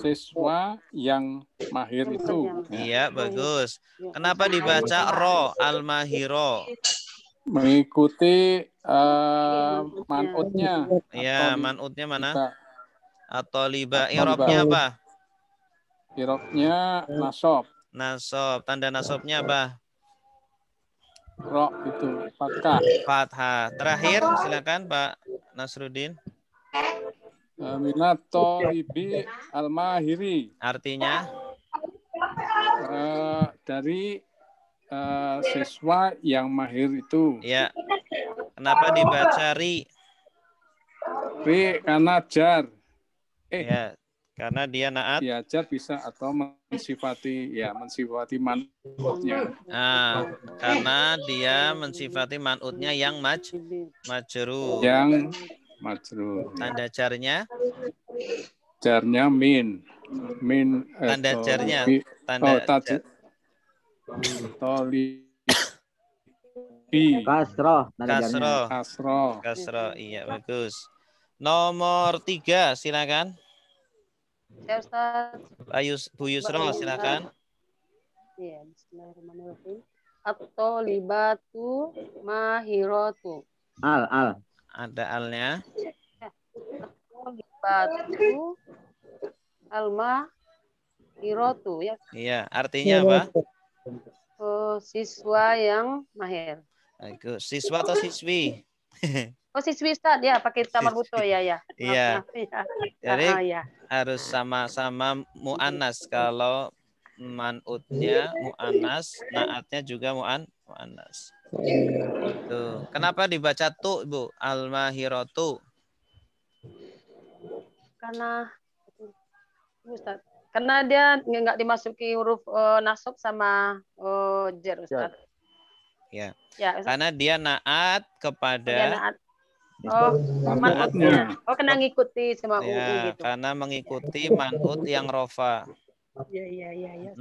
siswa yang mahir itu. Iya, bagus. Kenapa dibaca ro al-mahiro? Mengikuti man'utnya. Iya, man'utnya mana? Atau liba. Irobnya apa? Irobnya nasob. Nasob. Tanda nasobnya apa? Ro itu fathah. Fathah. Terakhir silakan Pak Nasruddin. Minato ibi al-mahiri. Artinya? Dari siswa yang mahir itu. Ya. Kenapa dibaca ri? Ri karena jar. Ya, karena dia naat. Ya, jar bisa atau mensifati man'utnya. Nah, karena dia mensifati man'utnya yang majrur. Yang majrur. Tanda jarnya? Jarnya min. Tanda jarnya? Tanda jar. Kasroh. Iya, bagus. Nomor 3, silakan. Ya, Ustaz. Bu Yusro, silakan. Iya, bismillahirrahmanirrahim. At-thalibatu mahiratu. Al. Ada alnya. At-thalibatu al-mahiratu ya. Iya, artinya apa? Siswa yang mahir. Bagus. Siswa atau siswi? Oh, siswi Ustaz ya, pakai tamar buto ya. Iya. Jadi ya. harus sama-sama mu'annas. Kalau man'utnya mu'annas, naatnya juga mu'annas. Tuh. Kenapa dibaca tu, Ibu? Al-mahiratu. Karena dia nggak dimasuki huruf nasab sama jar, Ustaz. Ya. Ya, Ustaz. Karena dia naat kepada man'utnya. Kena ngikuti sama ya, gitu. Karena mengikuti man'ut yang rofa. Iya.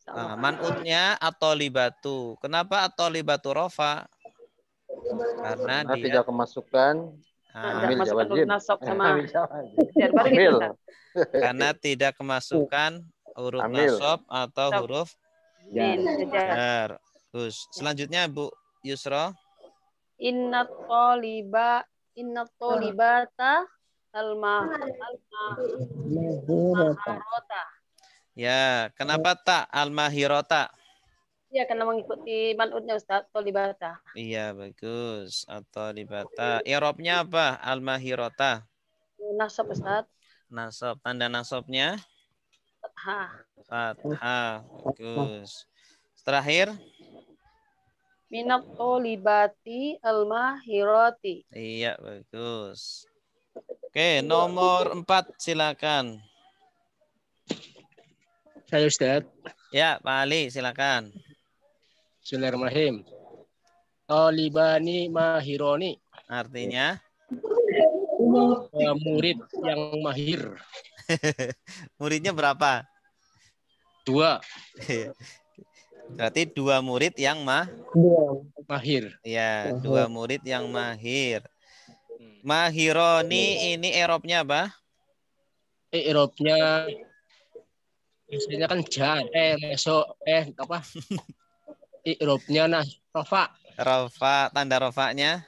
Nah, man'utnya at-thalibatu. Kenapa at-thalibatu rofa? Karena dia tidak kemasukan amil jawazim. Karena tidak kemasukan huruf nasab atau huruf jar. Terus selanjutnya Bu Yusro. Inna thaliba Inna tolibata al-maharota. Ya, kenapa tak al-mahirota? Ya, karena mengikuti man'utnya Ustaz, tolibata. Iya, bagus. Atau libata. I'rabnya apa? Al-mahirota. Nasab Ustaz. Nasab. Tanda nasabnya? Fathah. Fathah. Bagus. Terakhir? Minat tolibati al-mahiroti. Iya, bagus. Oke, nomor 4 silakan. Saya Ustaz. Ya, Pak Ali, silakan. Bismillahirrahmanirrahim. Talibani mahironi. Artinya? Murid yang mahir. Muridnya berapa? 2. Berarti 2 murid yang mahir. Ya, 2 murid yang mahir. Mahironi ini i'rabnya apa? I'rabnya biasanya kan jar, apa? I'rabnya rofa. Rofa, tanda rofanya?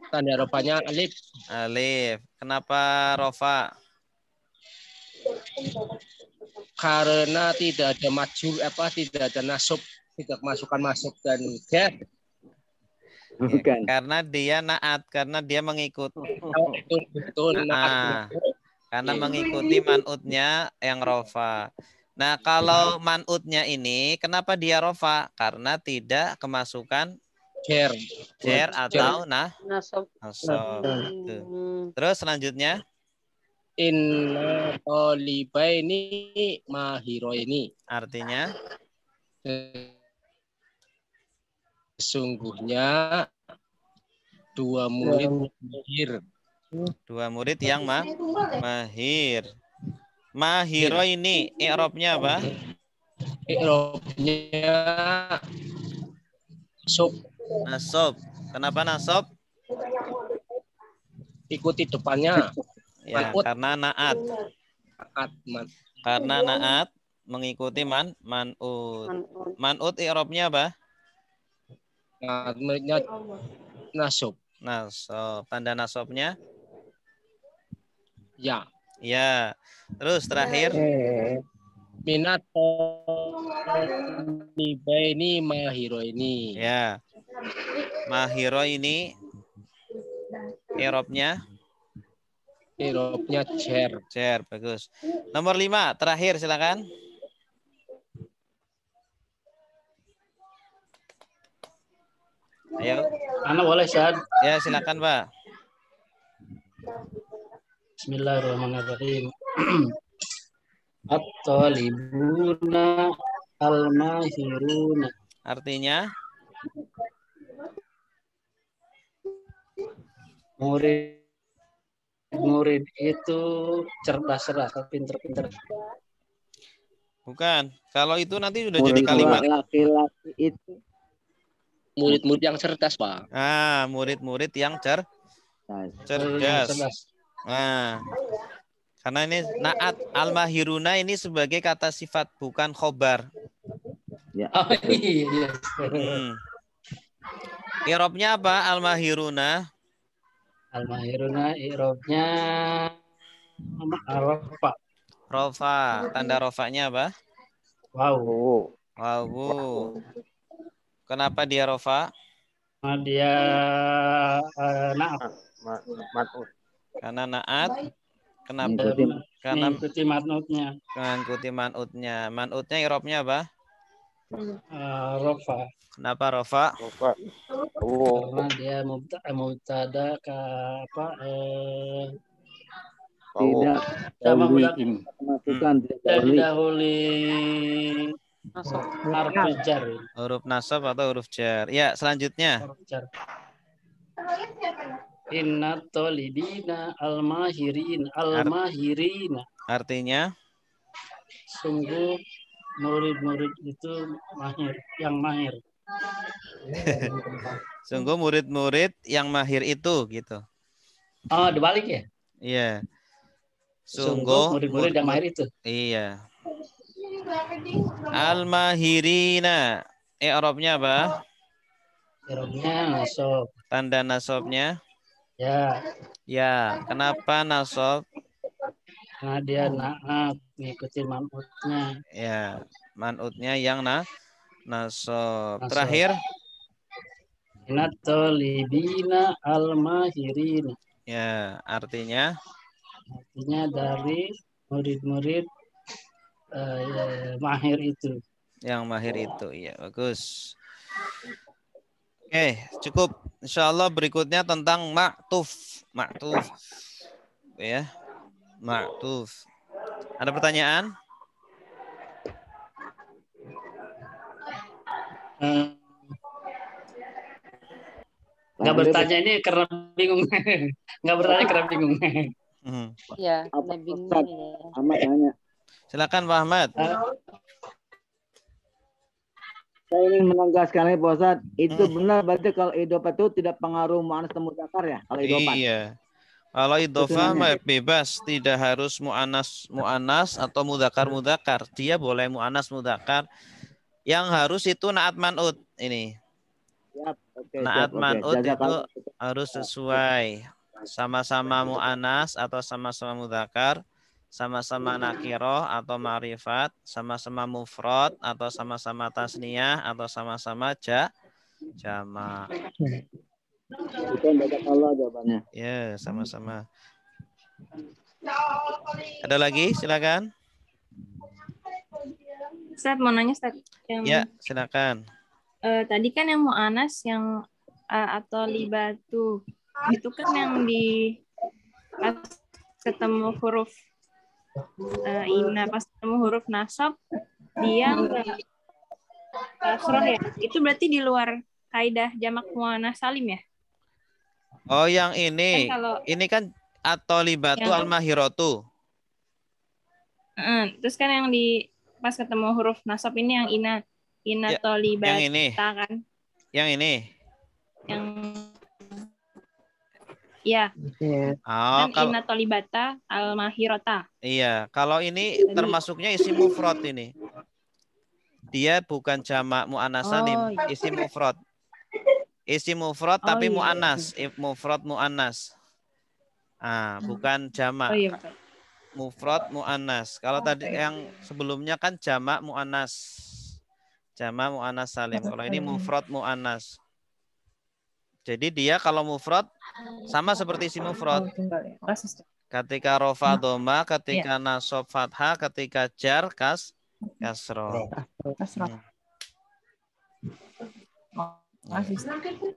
Tanda rofanya alif. Alif. Kenapa rofa? Karena tidak ada majul tidak ada nasab, tidak masuk dan jar. Bukan. Ya, karena dia naat, karena dia mengikuti. Betul. Karena mengikuti man'utnya yang rofa. Nah, kalau man'utnya ini, kenapa dia rofa? Karena tidak kemasukan jar atau nasab. Terus selanjutnya? Inna tolibaini mahiroini. Artinya? Sesungguhnya 2 murid mahir. 2 murid yang mahir. Mahiro ini i'rabnya apa? I'rabnya nasab. Kenapa nasab? Ikuti depannya. Ya, karena naat. Karena naat mengikuti man'ut. Man'ut i'rabnya apa? Nasab. Tanda nasabnya? Ya. Ya. Terus terakhir? Minat tolibaini mahiro ini. Ya. Mahiro ini i'rabnya? I'rabnya jar. Jar, bagus. Nomor 5, terakhir silakan. Ayo. Anak boleh, Ustaz? Ya, silakan, Pak. Bismillahirrahmanirrahim. At-talibuna al-mahiruna. Artinya? Murid itu cerdas, pinter-pinter. Bukan. Kalau itu nanti sudah jadi kalimat. Laki-laki itu. Murid-murid yang cerdas, Pak. Murid-murid yang cerdas. Nah, karena ini naat al-mahiruna ini sebagai kata sifat, bukan khobar. Ya. Oh, iya. I'rabnya apa al-mahiruna? Al-mahiruna i'rabnya rofa. Rofa. Tanda rofanya apa? Wow. Kenapa dia rofa? Dia naat. Karena naat. Kenapa? Karena mengikuti man'utnya. Mengikuti man'utnya. Man'utnya i'rabnya apa? Rofa. Kenapa rofa? Karena dia mubtada tidak didahului huruf jar. Huruf nasab atau huruf jar. Ya, selanjutnya. Inna tolibina al-mahirina. Artinya? Sungguh murid-murid itu yang mahir. Sungguh murid-murid yang mahir itu gitu. Oh, dibalik ya? Iya. Sungguh murid-murid yang mahir itu. Iya. Al-mahirina. I'rabnya apa? I'rabnya nasab. Tanda nasabnya? Ya. Ya, kenapa nasab? Nah, dia naat ngikutin manutnya. Ya, manutnya yang nasab. Nasab. Terakhir? Natolibina al-mahirina. Ya, artinya? Artinya dari murid-murid mahir itu. Yang mahir itu, iya bagus. Oke, cukup. Insya Allah berikutnya tentang ma'tuf. Ma'tuf. Ya, ma'tuf. Ada pertanyaan? Nggak bertanya ini karena bingung. Nggak bertanya karena bingung. Iya, karena bingung ya. Ahmad tanya. Silakan Pak Ahmad. Saya ingin menegaskan lagi Pak Ustadz, itu benar berarti kalau idofah itu tidak pengaruh mu'annas dan mudzakkar ya? Kalau idofah. Iya. Kalau idofah bebas, tidak harus mu'annas atau mudzakkar. Dia boleh mu'annas mudzakkar. Yang harus itu naat man'ut ini. Siap, oke, naat man'ut itu itu harus sesuai. Sama-sama mu'annas atau sama-sama mudzakkar. Sama-sama nakiroh atau ma'rifat, sama-sama mufrad atau sama-sama tasniyah atau sama-sama jama'. Itu yang baca Allah jawabannya. Ya, sama-sama. Ada lagi? Silakan. Ustaz mau nanya Ustaz. Ya, silakan. Tadi kan yang mu'anas yang atau libatu itu kan yang di pas ketemu huruf pas ketemu huruf nasab dia nggak kasroh ya, itu berarti di luar kaidah jamak muannas salim ya? Oh, yang ini Kan ini kan atau libatu al-mahiratu. Terus kan yang di pas ketemu huruf nasab ini yang ina tolibata yang ini kan? Yang ini yang ya. Oh, kan inna tolibata al-mahirata. Iya, kalau ini termasuknya isim mufrad ini. Dia bukan jamak muannas salim, isim mufrad. Isim mufrad tapi muannas, mufrad muannas. Bukan jamak. Mufrad muannas. Kalau tadi yang sebelumnya kan jamak muannas. Jamak muannas salim. Kalau ini mufrad muannas. Jadi dia kalau mufrad sama seperti isim mufrad. Ketika rofa doma, ketika nasab fathah, ketika jar kasroh.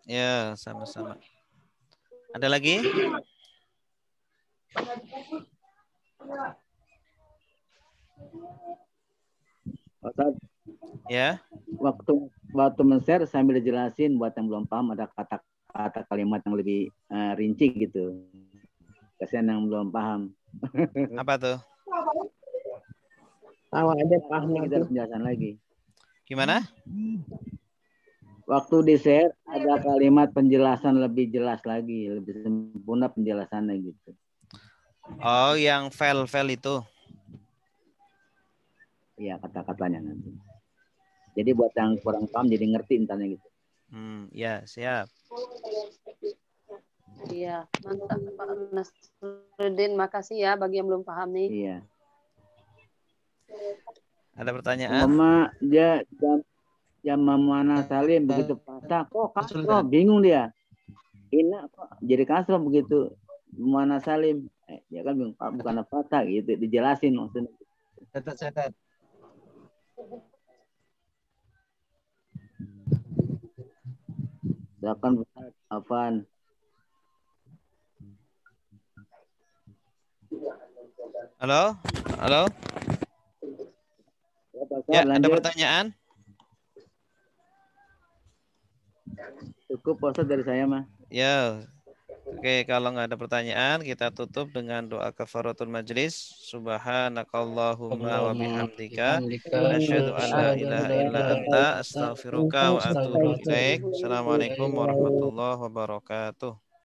Ya, sama-sama. Ada lagi? Ustaz, ya. Waktu men-share sambil dijelasin buat yang belum paham ada kata kalimat yang lebih rinci gitu. Kasihan yang belum paham. Apa tuh? Kalau ada paham kita harus penjelasan lagi. Gimana? Waktu di share ada kalimat penjelasan lebih jelas lagi, lebih sempurna penjelasannya gitu. Oh, yang file itu. Iya, kata-katanya nanti. Jadi buat yang kurang paham jadi ngerti intinya gitu. Ya, siap. Iya, mantap Pak Nasruddin. Makasih ya bagi yang belum paham nih. Iya. Ada pertanyaan? Mama dia jam muannas salim begitu patah kok kasroh, bingung dia. Ina kok jadi kasroh begitu muannas salim. Ya kan bingung, bukan patah gitu, dijelasin maksudnya. Catat. Silakan Afan. Halo? Ya, ada pertanyaan? Cukup Ustaz dari saya mah. Ya. Oke, kalau nggak ada pertanyaan, kita tutup dengan doa kafaratul majlis. Subhanakallahumma wa bihamdika asyhadu an la ilaha illa anta astaghfiruka wa atubu ilaik. Assalamualaikum warahmatullahi wabarakatuh.